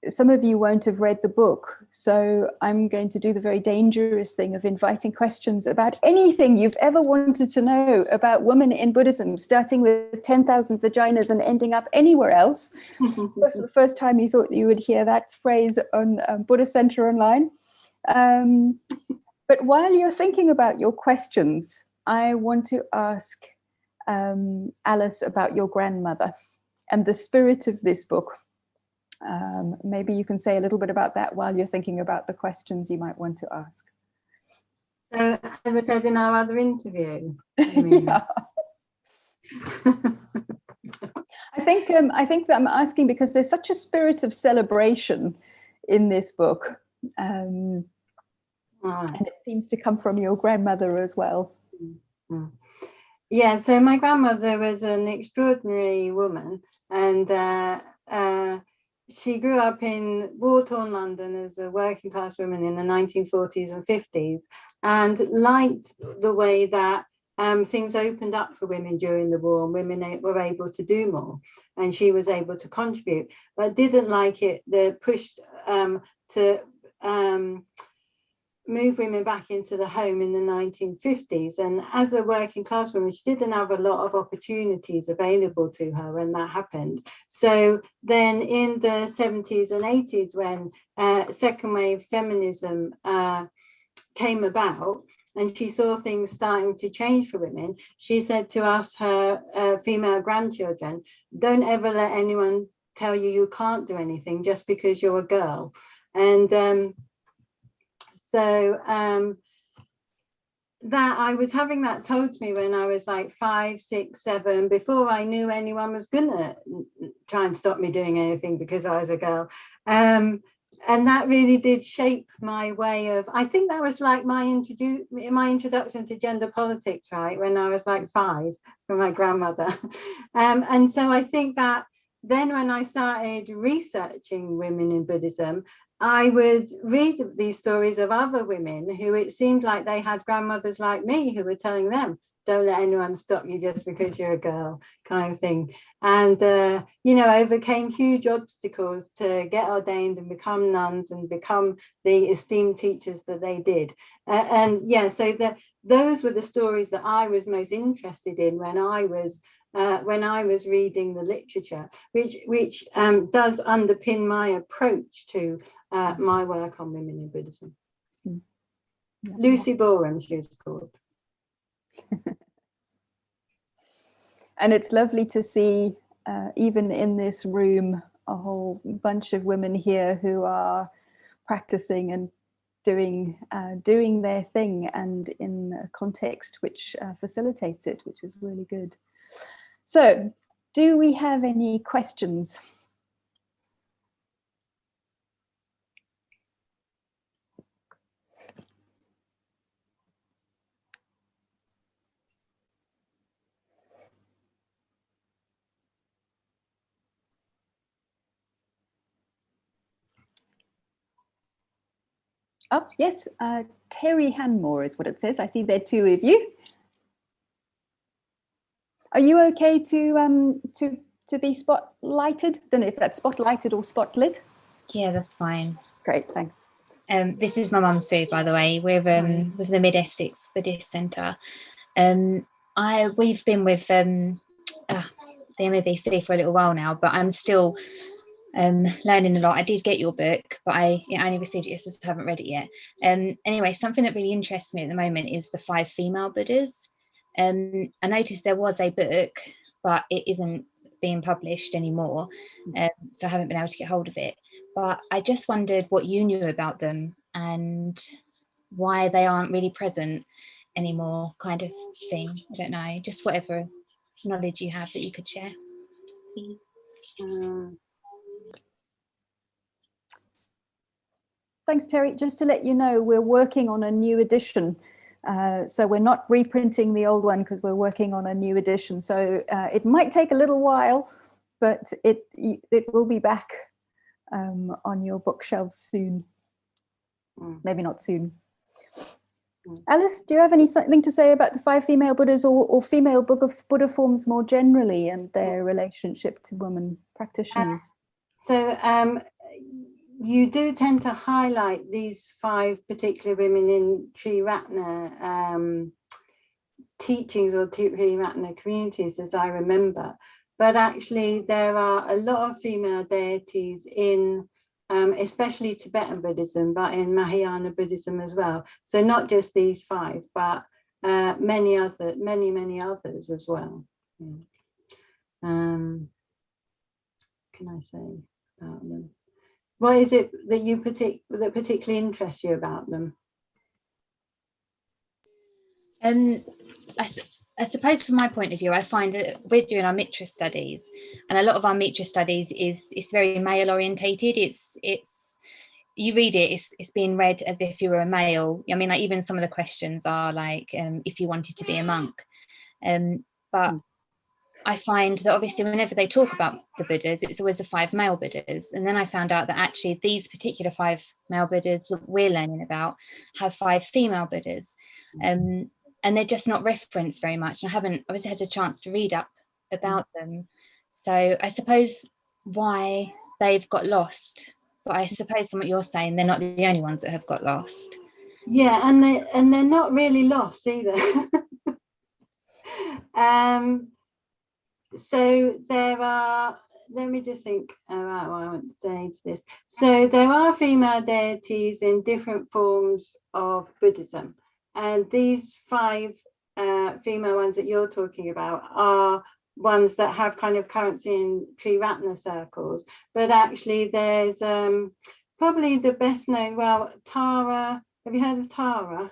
some of you won't have read the book. So I'm going to do the very dangerous thing of inviting questions about anything you've ever wanted to know about women in Buddhism, starting with 10,000 vaginas and ending up anywhere else. This is the first time you thought you would hear that phrase on Buddhist Center Online. But while you're thinking about your questions, I want to ask Alice about your grandmother and the spirit of this book. Maybe you can say a little bit about that while you're thinking about the questions you might want to ask. So, as I said in our other interview, yeah. I think that I'm asking because there's such a spirit of celebration in this book, and it seems to come from your grandmother as well. Mm-hmm. Yeah, so my grandmother was an extraordinary woman, and she grew up in war-torn London as a working class woman in the 1940s and 50s, and liked the way that things opened up for women during the war, and women were able to do more, and she was able to contribute, but didn't like it, the push to move women back into the home in the 1950s. And as a working class woman, she didn't have a lot of opportunities available to her when that happened. So then in the 70s and 80s, when second wave feminism came about, and she saw things starting to change for women, she said to us, her female grandchildren, don't ever let anyone tell you can't do anything just because you're a girl. And that I was having that told to me when I was like 5, 6, 7, before I knew anyone was gonna try and stop me doing anything because I was a girl. And that really did shape my way of, I think that was like my introduction to gender politics, right, when I was like 5 from my grandmother. And so I think that then when I started researching women in Buddhism, I would read these stories of other women who it seemed like they had grandmothers like me who were telling them, don't let anyone stop you just because you're a girl, kind of thing. And, you know, overcame huge obstacles to get ordained and become nuns and become the esteemed teachers that they did. And yeah, so those were the stories that I was most interested in when I was reading the literature, which does underpin my approach to my work on women in Buddhism. Lucy Borum, she was called. And it's lovely to see, even in this room, a whole bunch of women here who are practicing and doing their thing, and in a context which facilitates it, which is really good. So, do we have any questions? Oh, yes, Terry Hanmore is what it says. I see there are 2 of you. Are you okay to be spotlighted? Don't know if that's spotlighted or spotlit. Yeah, that's fine. Great, thanks. This is my mum Sue, by the way. We're with the Mid Essex Buddhist Centre. We've been with the MABC for a little while now, but I'm still learning a lot. I did get your book, but I only received it yesterday, so I haven't read it yet. Anyway, something that really interests me at the moment is the 5 female Buddhas. I noticed there was a book, but it isn't being published anymore, so I haven't been able to get hold of it. But I just wondered what you knew about them and why they aren't really present anymore, kind of thing. I don't know, just whatever knowledge you have that you could share, please. Thanks, Terry. Just to let you know, we're working on a new edition. So we're not reprinting the old one because we're working on a new edition. So it might take a little while, but it will be back on your bookshelves soon. Maybe not soon. Alice, do you have something to say about the 5 female Buddhas or female Buddha forms more generally and their relationship to women practitioners? You do tend to highlight these 5 particular women in Triratna teachings or Triratna communities, as I remember. But actually, there are a lot of female deities in, especially Tibetan Buddhism, but in Mahayana Buddhism as well. So not just these 5, but many others as well. Can I say about them? What is it that that particularly interests you about them? I suppose from my point of view, I find that we're doing our Mitra studies, and a lot of our Mitra studies is very male orientated. It's you read it, it's being read as if you were a male. I mean, like even some of the questions are like, if you wanted to be a monk, but I find that obviously whenever they talk about the Buddhas, it's always the 5 male Buddhas. And then I found out that actually these particular 5 male Buddhas that we're learning about have 5 female Buddhas. And they're just not referenced very much. And I haven't obviously had a chance to read up about them. So I suppose why they've got lost. But I suppose from what you're saying, they're not the only ones that have got lost. Yeah, and they're not really lost either. So there are, let me just think about what I want to say to this. So there are female deities in different forms of Buddhism. And these 5 female ones that you're talking about are ones that have kind of currency in Triratna circles, but actually there's probably the best known, well, Tara, have you heard of Tara?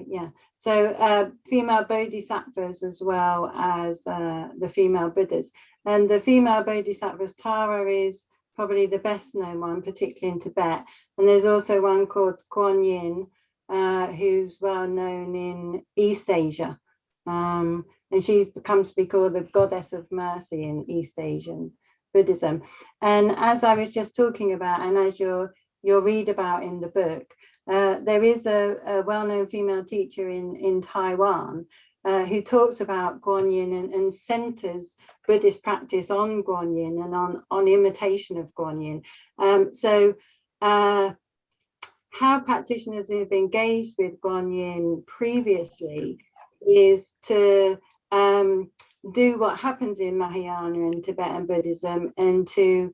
Yeah, so female bodhisattvas as well as the female Buddhas. And the female bodhisattvas, Tara is probably the best known one, particularly in Tibet. And there's also one called Kuan Yin, who's well known in East Asia. And she comes to be called the goddess of mercy in East Asian Buddhism. And as I was just talking about, and as you'll read about in the book, there is a well-known female teacher in Taiwan who talks about Guanyin and centers Buddhist practice on Guanyin and on imitation of Guanyin. So how practitioners have engaged with Guanyin previously is to do what happens in Mahayana and Tibetan Buddhism, and to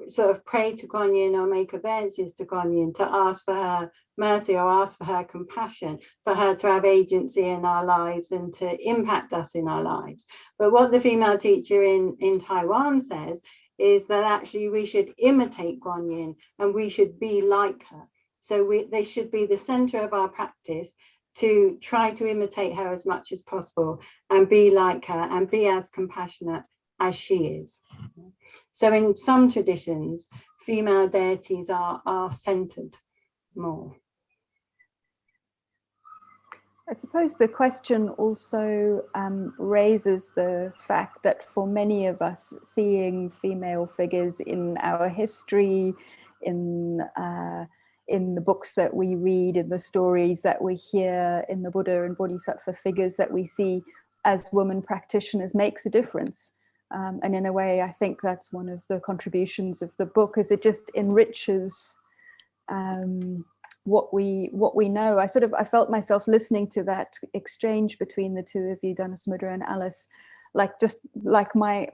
sort of pray to Guanyin or make obeisances to Guanyin, to ask for her mercy or ask for her compassion, for her to have agency in our lives and to impact us in our lives. But what the female teacher in Taiwan says is that actually we should imitate Guanyin and we should be like her. So they should be the center of our practice, to try to imitate her as much as possible and be like her and be as compassionate as she is. So in some traditions, female deities are centered more. I suppose the question also raises the fact that for many of us, seeing female figures in our history, in the books that we read, in the stories that we hear, in the Buddha and Bodhisattva figures that we see as women practitioners, makes a difference. And in a way, I think that's one of the contributions of the book, is it just enriches what we know. I felt myself listening to that exchange between the two of you, Danasamudra and Alice, like my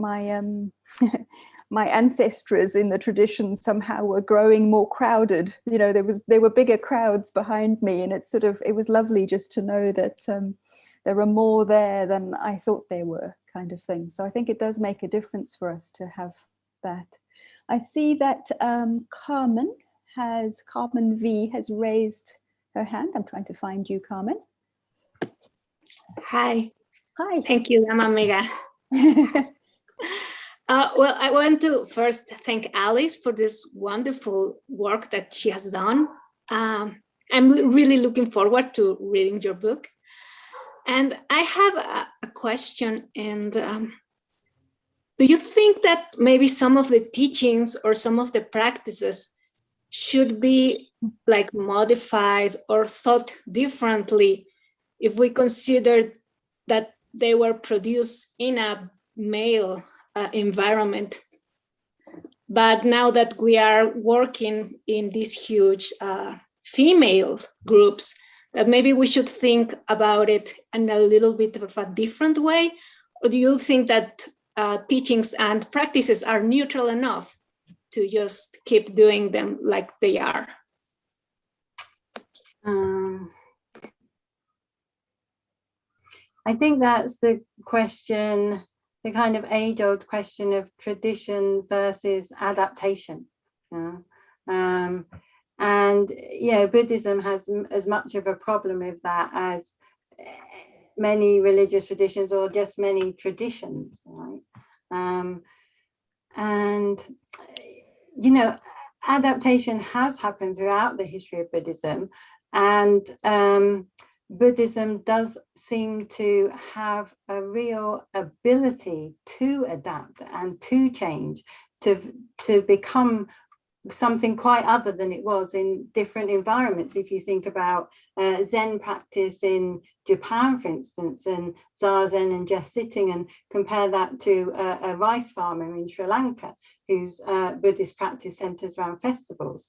my ancestors in the tradition somehow were growing more crowded. You know, there were bigger crowds behind me, and it was lovely just to know that there are more there than I thought there were, kind of thing. So I think it does make a difference for us to have that. I see that Carmen V has raised her hand. I'm trying to find you, Carmen. Hi. Hi. Thank you, Dama Amiga. Well, I want to first thank Alice for this wonderful work that she has done. I'm really looking forward to reading your book. And I have a question. And do you think that maybe some of the teachings or some of the practices should be like modified or thought differently if we consider that they were produced in a male environment? But now that we are working in these huge female groups, that maybe we should think about it in a little bit of a different way? Or do you think that teachings and practices are neutral enough to just keep doing them like they are? I think that's the question, the kind of age-old question of tradition versus adaptation. And Buddhism has as much of a problem with that as many religious traditions or just many traditions, right? And adaptation has happened throughout the history of Buddhism, and Buddhism does seem to have a real ability to adapt and to change, to become something quite other than it was in different environments. If you think about Zen practice in Japan, for instance, and Zazen and just sitting, and compare that to a rice farmer in Sri Lanka whose Buddhist practice centers around festivals.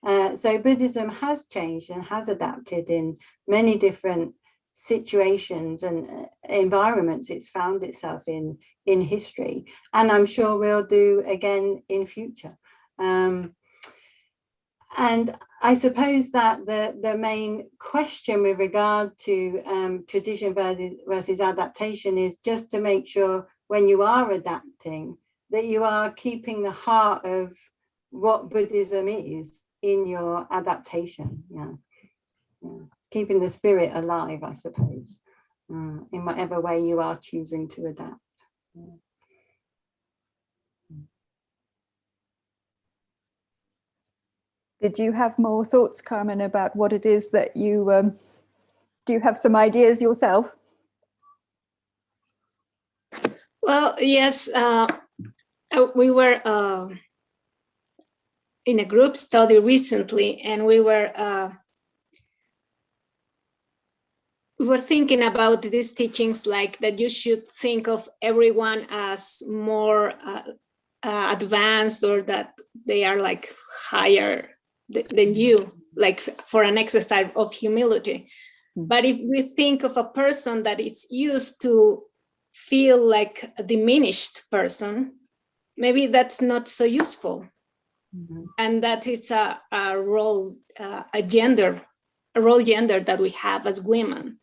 So Buddhism has changed and has adapted in many different situations and environments it's found itself in history, and I'm sure will do again in future. And I suppose that the main question with regard to tradition versus adaptation is just to make sure when you are adapting that you are keeping the heart of what Buddhism is in your adaptation. Keeping the spirit alive, I suppose, in whatever way you are choosing to adapt. Did you have more thoughts, Carmen, about what it is that you, do you have some ideas yourself? Well, yes, we were in a group study recently, and we were thinking about these teachings, like that you should think of everyone as more advanced, or that they are like higher than you, like for an exercise of humility. But if we think of a person that is used to feel like a diminished person, maybe that's not so useful. And that is a role gender that we have as women.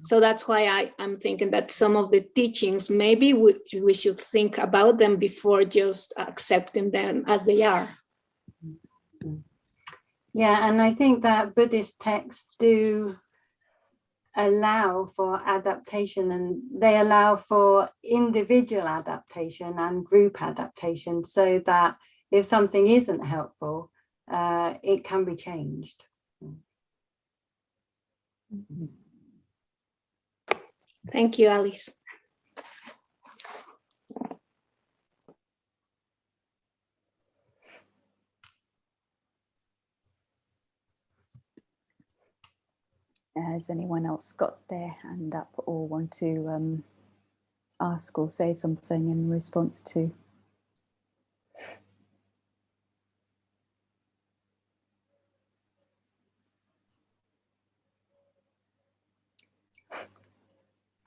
So that's why I'm thinking that some of the teachings, maybe we should think about them before just accepting them as they are. Yeah, and I think that Buddhist texts do allow for adaptation, and they allow for individual adaptation and group adaptation, so that if something isn't helpful, it can be changed. Thank you, Alice. Has anyone else got their hand up or want to ask or say something in response to?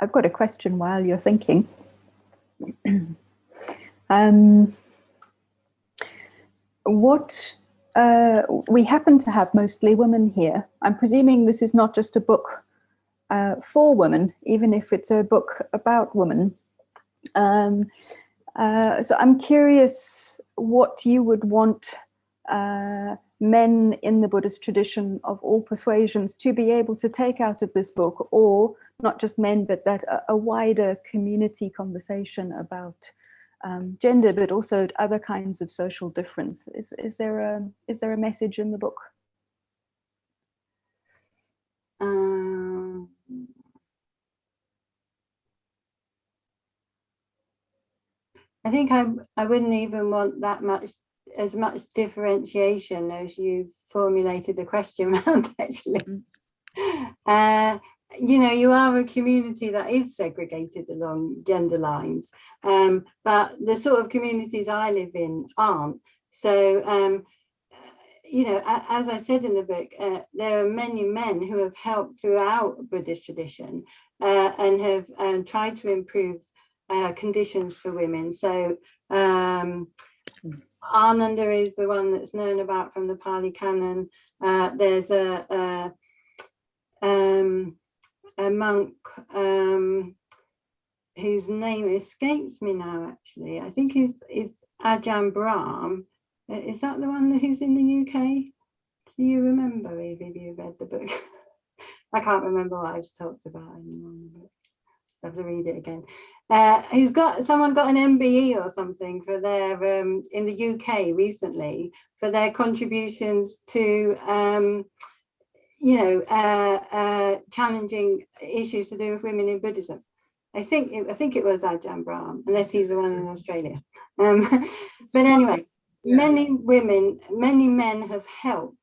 I've got a question while you're thinking. We happen to have mostly women here. I'm presuming this is not just a book for women, even if it's a book about women. So I'm curious what you would want men in the Buddhist tradition of all persuasions to be able to take out of this book, or not just men, but that a wider community conversation about gender, but also other kinds of social difference. Is there a message in the book? I think I wouldn't even want that much differentiation as you formulated the question around, actually. You know, you are a community that is segregated along gender lines, but the sort of communities I live in aren't. So, you know, as I said in the book, there are many men who have helped throughout Buddhist tradition and have tried to improve conditions for women. So Ananda is the one that's known about from the Pali Canon. There's a monk whose name escapes me now, actually. I think is Ajahn Brahm. Is that the one who's in the UK? Do you remember, Evie, if you read the book? I can't remember what I've talked about anymore. I have to read it again. Someone got an MBE or something for their in the UK recently for their contributions to you know, challenging issues to do with women in Buddhism. I think it was Ajahn Brahm, unless he's the one in Australia. But anyway, many men have helped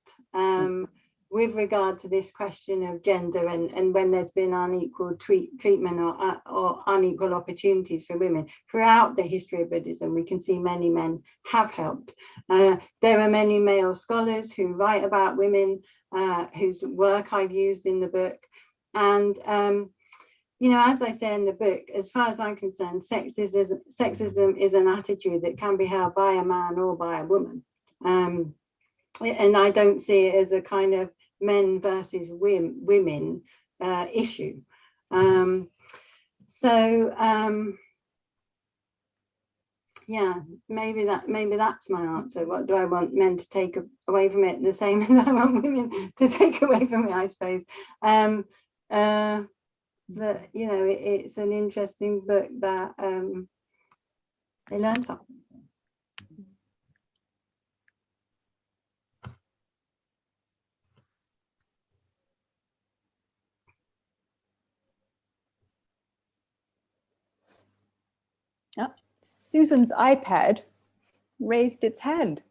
with regard to this question of gender and when there's been unequal treatment or unequal opportunities for women. Throughout the history of Buddhism, we can see many men have helped. There are many male scholars who write about women, whose work I've used in the book. And, you know, as I say in the book, as far as I'm concerned, sexism is an attitude that can be held by a man or by a woman. and I don't see it as a kind of men versus women issue. Yeah, maybe that's my answer. What do I want men to take away from it? The same as I want women to take away from it, I suppose. That, you know, it's an interesting book that they learn something. Oh, Susan's iPad raised its hand.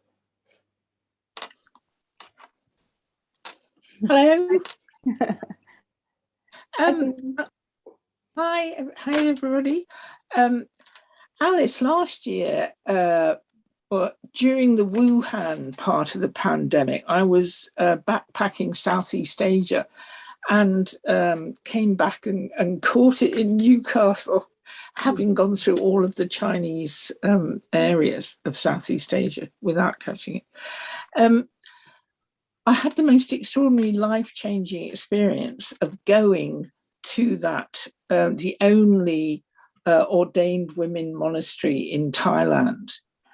Hello. Hi everybody. Alice, last year, during the Wuhan part of the pandemic, I was backpacking Southeast Asia and came back and caught it in Newcastle, having gone through all of the Chinese areas of Southeast Asia without catching it. I had the most extraordinary life-changing experience of going to that, the only ordained women monastery in Thailand,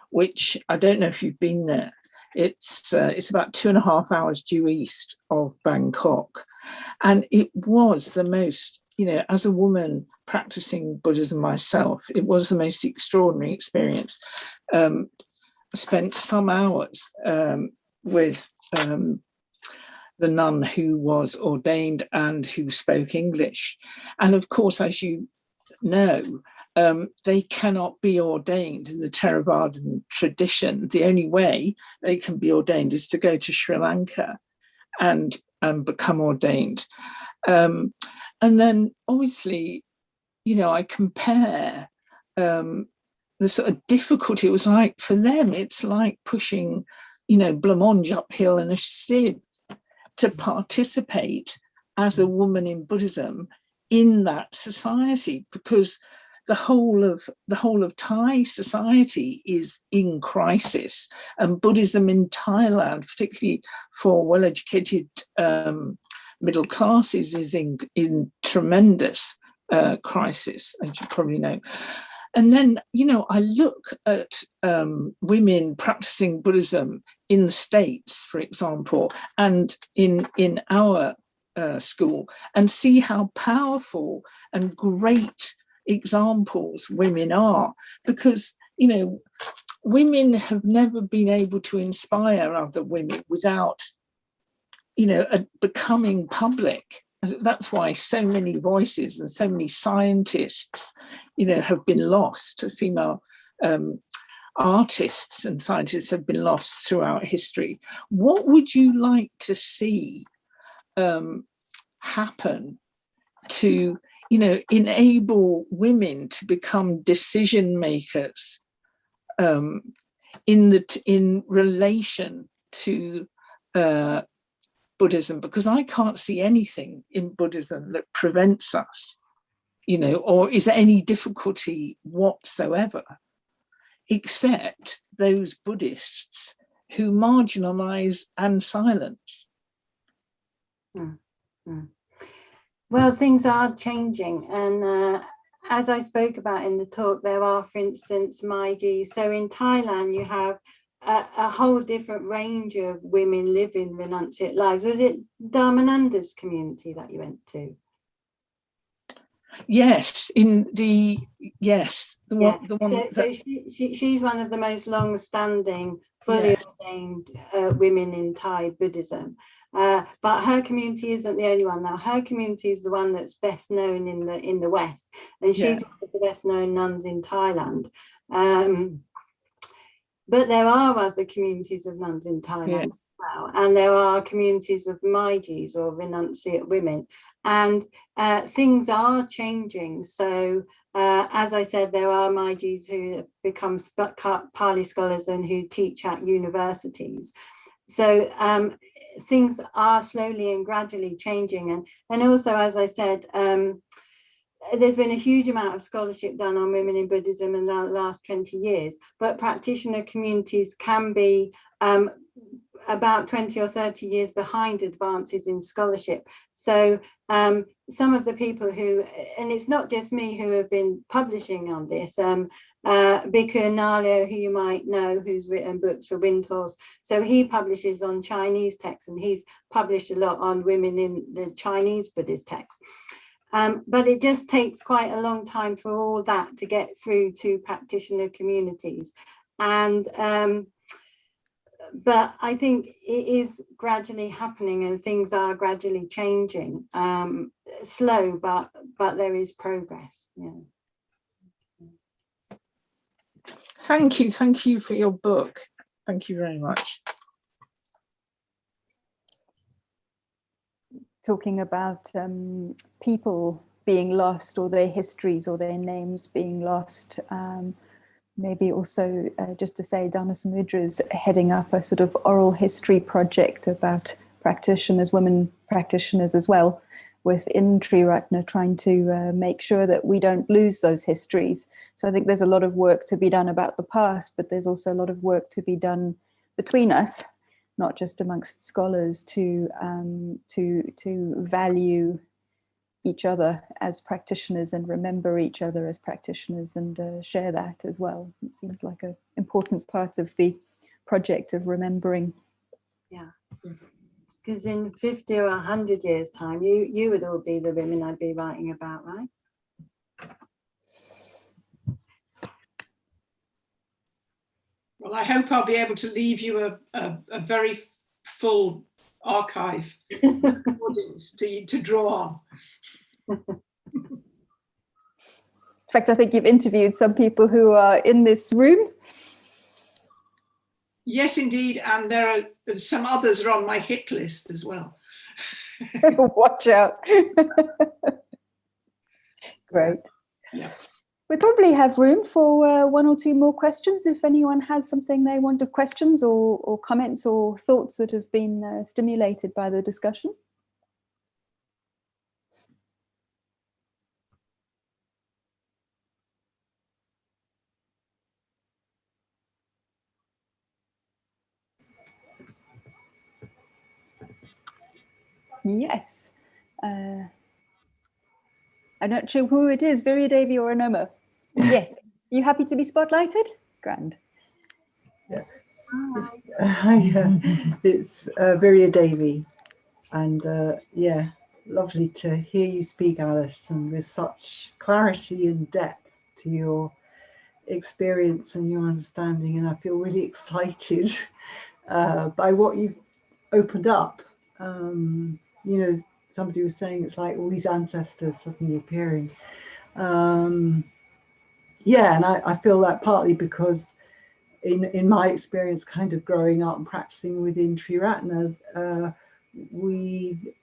which I don't know if you've been there. It's about 2.5 hours due east of Bangkok. And it was the most, you know, as a woman practicing Buddhism myself, it was the most extraordinary experience. I spent some hours with the nun who was ordained and who spoke English. And of course, as you know, they cannot be ordained in the Theravadan tradition. The only way they can be ordained is to go to Sri Lanka and become ordained. And then obviously, you know, I compare the sort of difficulty it was like for them. It's like pushing, you know, blancmange uphill in a sieve to participate as a woman in Buddhism in that society, because the whole of Thai society is in crisis, and Buddhism in Thailand, particularly for well-educated middle classes, is in tremendous crisis, as you probably know. And then, you know, I look at women practicing Buddhism in the States, for example, and in our school, and see how powerful and great examples women are. Because, you know, women have never been able to inspire other women without, you know, becoming public. That's why so many voices and so many scientists, you know, have been lost. Female artists and scientists have been lost throughout history. What would you like to see happen to, you know, enable women to become decision makers in relation to Buddhism? Because I can't see anything in Buddhism that prevents us, you know, or is there any difficulty whatsoever, except those Buddhists who marginalize and silence. Well, things are changing, and as I spoke about in the talk, there are, for instance, Maijis. So in Thailand, you have a whole different range of women living renunciate lives. Was it Dharmananda's community that you went to? Yes, the one. So she's one of the most long-standing, fully ordained women in Thai Buddhism. But her community isn't the only one. Now, her community is the one that's best known in the West, and she's one of the best known nuns in Thailand. But there are other communities of nuns in Thailand as well, and there are communities of Maijis, or renunciate women, and things are changing. So as I said, there are Maijis who have become Pali scholars and who teach at universities. So things are slowly and gradually changing, and also, as I said, there's been a huge amount of scholarship done on women in Buddhism in the last 20 years, but practitioner communities can be about 20 or 30 years behind advances in scholarship. So some of the people who, and it's not just me who have been publishing on this, Bhikkhu Nalio, who you might know, who's written books for Windhorse. So he publishes on Chinese texts, and he's published a lot on women in the Chinese Buddhist texts. But it just takes quite a long time for all that to get through to practitioner communities. And but I think it is gradually happening, and things are gradually changing. Slow, but there is progress. Yeah. Thank you for your book. Thank you very much. Talking about people being lost, or their histories or their names being lost. Maybe also just to say, Danasamudra is heading up a sort of oral history project about practitioners, women practitioners as well, within Triratna, trying to make sure that we don't lose those histories. So I think there's a lot of work to be done about the past, but there's also a lot of work to be done between us, not just amongst scholars, to value each other as practitioners and remember each other as practitioners, and share that as well. It seems like an important part of the project of remembering. Yeah, because in 50 or 100 years time, you would all be the women I'd be writing about, right? Well, I hope I'll be able to leave you a very full archive audience to draw on. In fact, I think you've interviewed some people who are in this room. Yes, indeed, and there are some others are on my hit list as well. Watch out. Great. Yeah. We probably have room for one or two more questions if anyone has something they want to questions or comments or thoughts that have been stimulated by the discussion. Yes. I'm not sure who it is, Virya Devi or Anoma. Yes. You happy to be spotlighted? Grand. Yeah. It's Virya Devi, and yeah, lovely to hear you speak, Alice, and with such clarity and depth to your experience and your understanding, and I feel really excited by what you've opened up. You know, somebody was saying it's like all these ancestors suddenly appearing. Yeah, and I feel that partly because in my experience kind of growing up and practicing within Triratna, we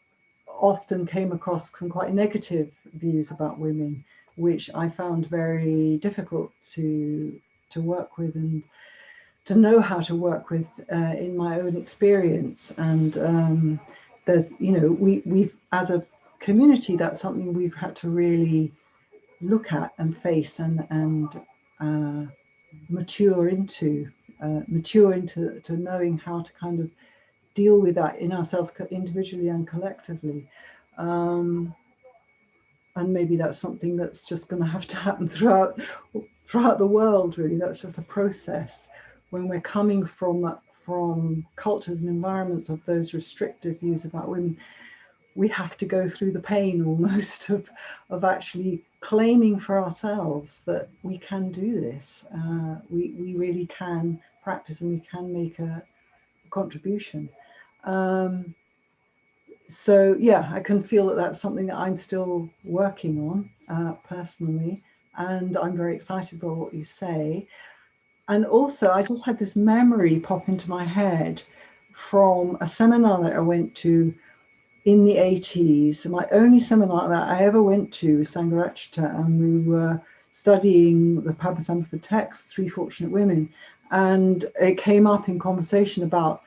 often came across some quite negative views about women, which I found very difficult to work with and to know how to work with in my own experience. And there's, you know, we've as a community, that's something we've had to really look at and face and mature into knowing how to kind of deal with that in ourselves individually and collectively. And maybe that's something that's just going to have to happen throughout the world, really. That's just a process. When we're coming from cultures and environments of those restrictive views about women, we have to go through the pain almost of actually claiming for ourselves that we can do this. We really can practice, and we can make a contribution. So yeah, I can feel that that's something that I'm still working on personally, and I'm very excited by what you say. And also, I just had this memory pop into my head from a seminar that I went to in the 80s. My only seminar that I ever went to was Sangharakshita, and we were studying the Padmasambhava text, Three Fortunate Women, and it came up in conversation about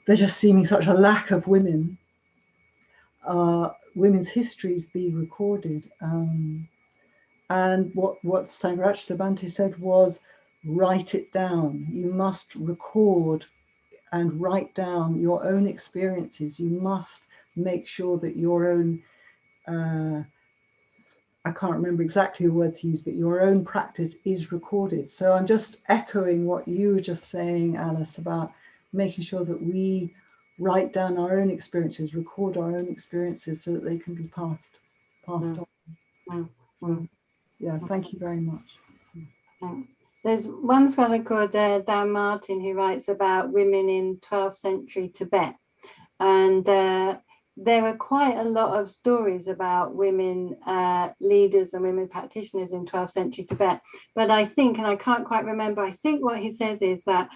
there just seeming such a lack of women's histories being recorded. And what Sangharakshita Bhante said was, write it down. You must record and write down your own experiences. You must make sure that your own, I can't remember exactly the words he used, but your own practice is recorded. So I'm just echoing what you were just saying, Alice, about making sure that we write down our own experiences, record our own experiences so that they can be passed on. So, yeah, thank you very much. Thanks. There's one scholar called Dan Martin who writes about women in 12th century Tibet, and there are quite a lot of stories about women leaders and women practitioners in 12th century Tibet. But I think, and I can't quite remember, I think what he says is that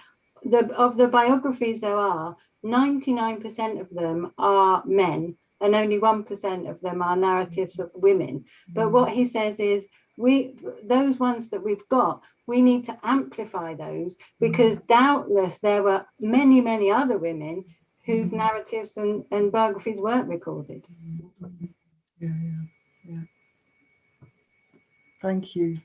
of the biographies there are, 99% of them are men and only 1% of them are narratives of women. But what he says is, those ones that we've got, we need to amplify those, because doubtless there were many, many other women whose narratives and biographies weren't recorded. Yeah. Thank you.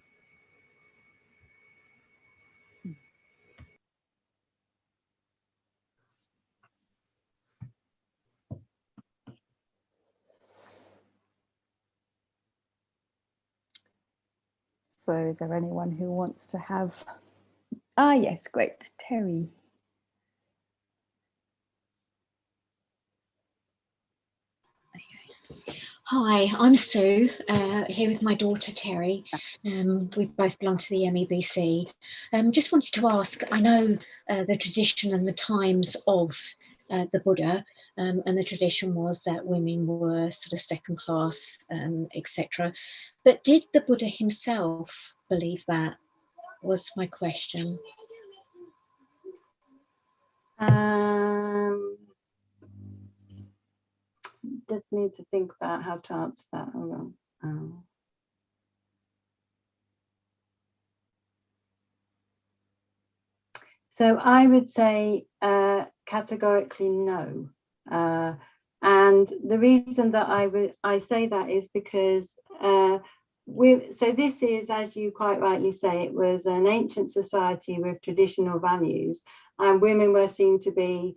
So is there anyone who wants to have, yes, great, Terry. Hi, I'm Sue, here with my daughter Terry. We both belong to the MEBC. Just wanted to ask, I know the tradition and the times of the Buddha, and the tradition was that women were sort of second class, etc. But did the Buddha himself believe that? Was my question. Just need to think about how to answer that. Hold on. So I would say categorically no. And the reason that I say that is because so this is, as you quite rightly say, it was an ancient society with traditional values, and women were seen to be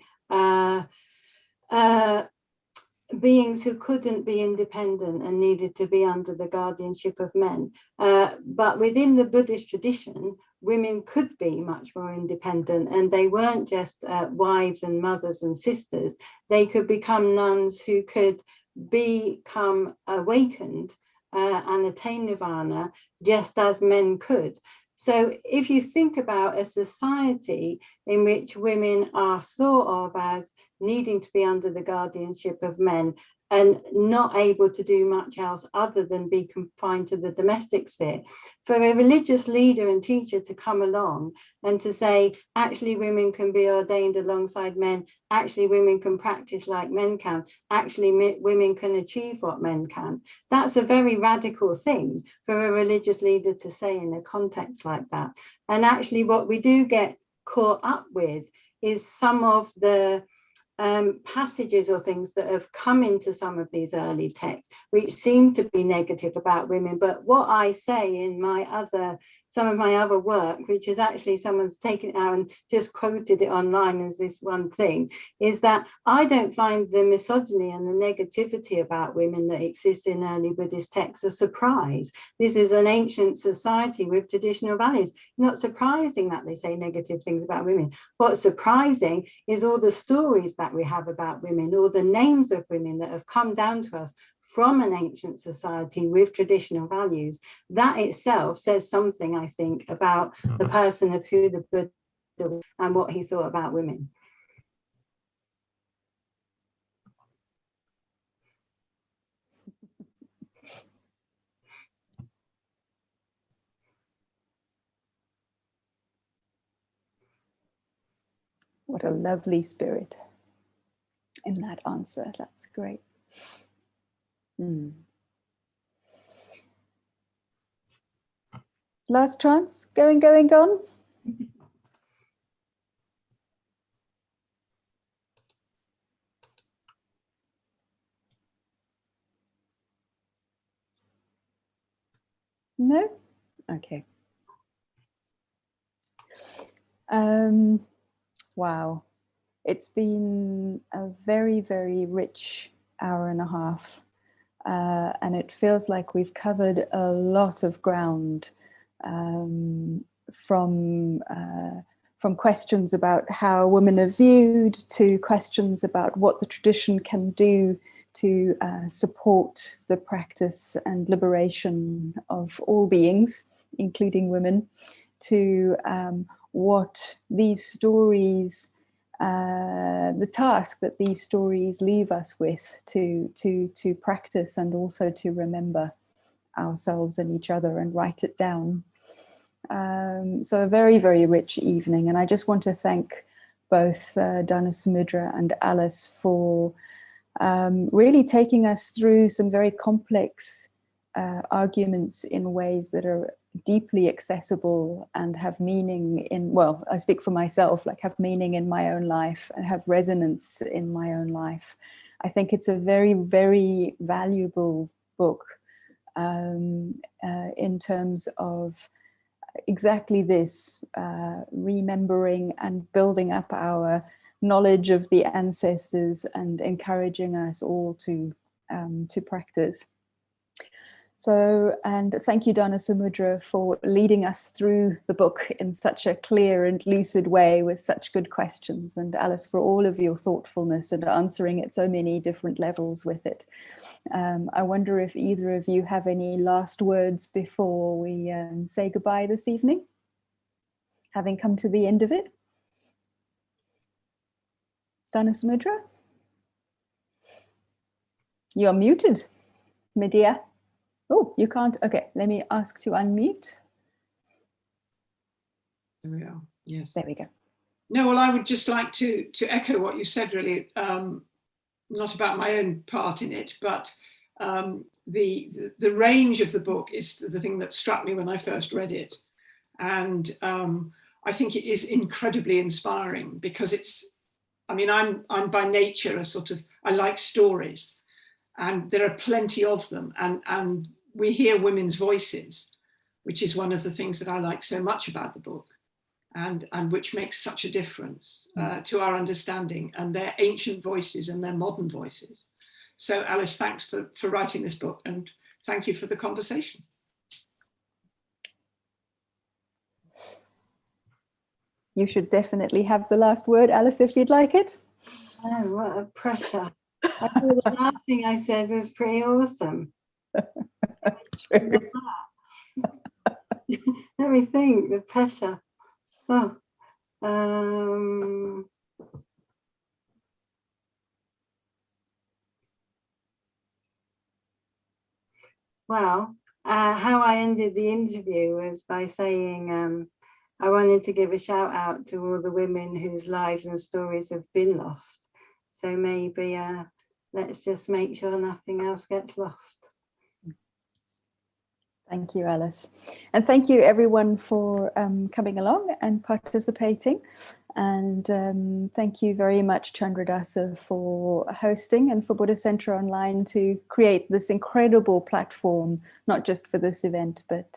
beings who couldn't be independent and needed to be under the guardianship of men. But within the Buddhist tradition, women could be much more independent, and they weren't just wives and mothers and sisters. They could become nuns who could become awakened and attain nirvana just as men could. So if you think about a society in which women are thought of as needing to be under the guardianship of men and not able to do much else other than be confined to the domestic sphere, for a religious leader and teacher to come along and to say, actually women can be ordained alongside men, actually women can practice like men can, actually women can achieve what men can. That's a very radical thing for a religious leader to say in a context like that. And actually what we do get caught up with is some of the passages or things that have come into some of these early texts, which seem to be negative about women. But what I say in some of my other work, which is actually someone's taken it out and just quoted it online as this one thing, is that I don't find the misogyny and the negativity about women that exists in early Buddhist texts a surprise. This is an ancient society with traditional values. Not surprising that they say negative things about women. What's surprising is all the stories that we have about women, all the names of women that have come down to us from an ancient society with traditional values. That itself says something, I think, about the person of who the Buddha was and what he thought about women. What a lovely spirit in that answer. That's great. Last chance, going, gone. No? Okay. Wow. It's been a very, very rich hour and a half. And it feels like we've covered a lot of ground, from questions about how women are viewed to questions about what the tradition can do to support the practice and liberation of all beings, including women, to what these stories, the task that these stories leave us with to practice and also to remember ourselves and each other and write it down. So a very, very rich evening. And I just want to thank both Danasamudra and Alice for really taking us through some very complex arguments in ways that are deeply accessible and have meaning in, well, I speak for myself, like have meaning in my own life and have resonance in my own life. I think it's a very, very valuable book in terms of exactly this, remembering and building up our knowledge of the ancestors and encouraging us all to practice. So, and thank you, Danasamudra, for leading us through the book in such a clear and lucid way with such good questions, and Alice, for all of your thoughtfulness and answering at so many different levels with it. I wonder if either of you have any last words before we say goodbye this evening, having come to the end of it. Danasamudra? You're muted, Medea. Oh, you can't. Okay, let me ask to unmute. There we are. Yes. There we go. No, well, I would just like to echo what you said, really, not about my own part in it, but the range of the book is the thing that struck me when I first read it. And I think it is incredibly inspiring because it's, I mean, I'm by nature a sort of, I like stories, and there are plenty of them, and we hear women's voices, which is one of the things that I like so much about the book, and which makes such a difference to our understanding, and their ancient voices and their modern voices. So Alice, thanks for writing this book, and thank you for the conversation. You should definitely have the last word, Alice, if you'd like it. Oh, what a pressure. I thought the last thing I said was pretty awesome. True. Let me think, the pressure. Oh, well, how I ended the interview was by saying I wanted to give a shout out to all the women whose lives and stories have been lost. So maybe let's just make sure nothing else gets lost. Thank you, Alice. And thank you everyone for coming along and participating. And thank you very much, Chandradasa, for hosting, and for Buddhist Center Online to create this incredible platform, not just for this event, but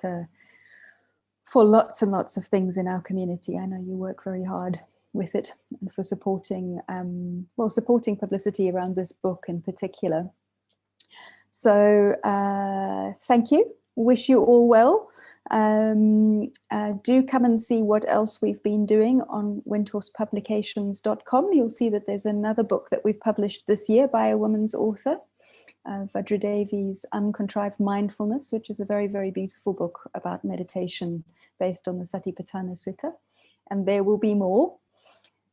for lots and lots of things in our community. I know you work very hard with it, and for supporting, well, supporting publicity around this book in particular. So thank you. Wish you all well. Do come and see what else we've been doing on windhorsepublications.com. You'll see that there's another book that we've published this year by a woman's author, Vajradevi's Uncontrived Mindfulness, which is a very, very beautiful book about meditation based on the Satipatthana Sutta. And there will be more.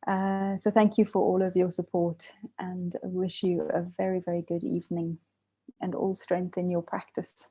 So thank you for all of your support, and I wish you a very, very good evening and all strength in your practice.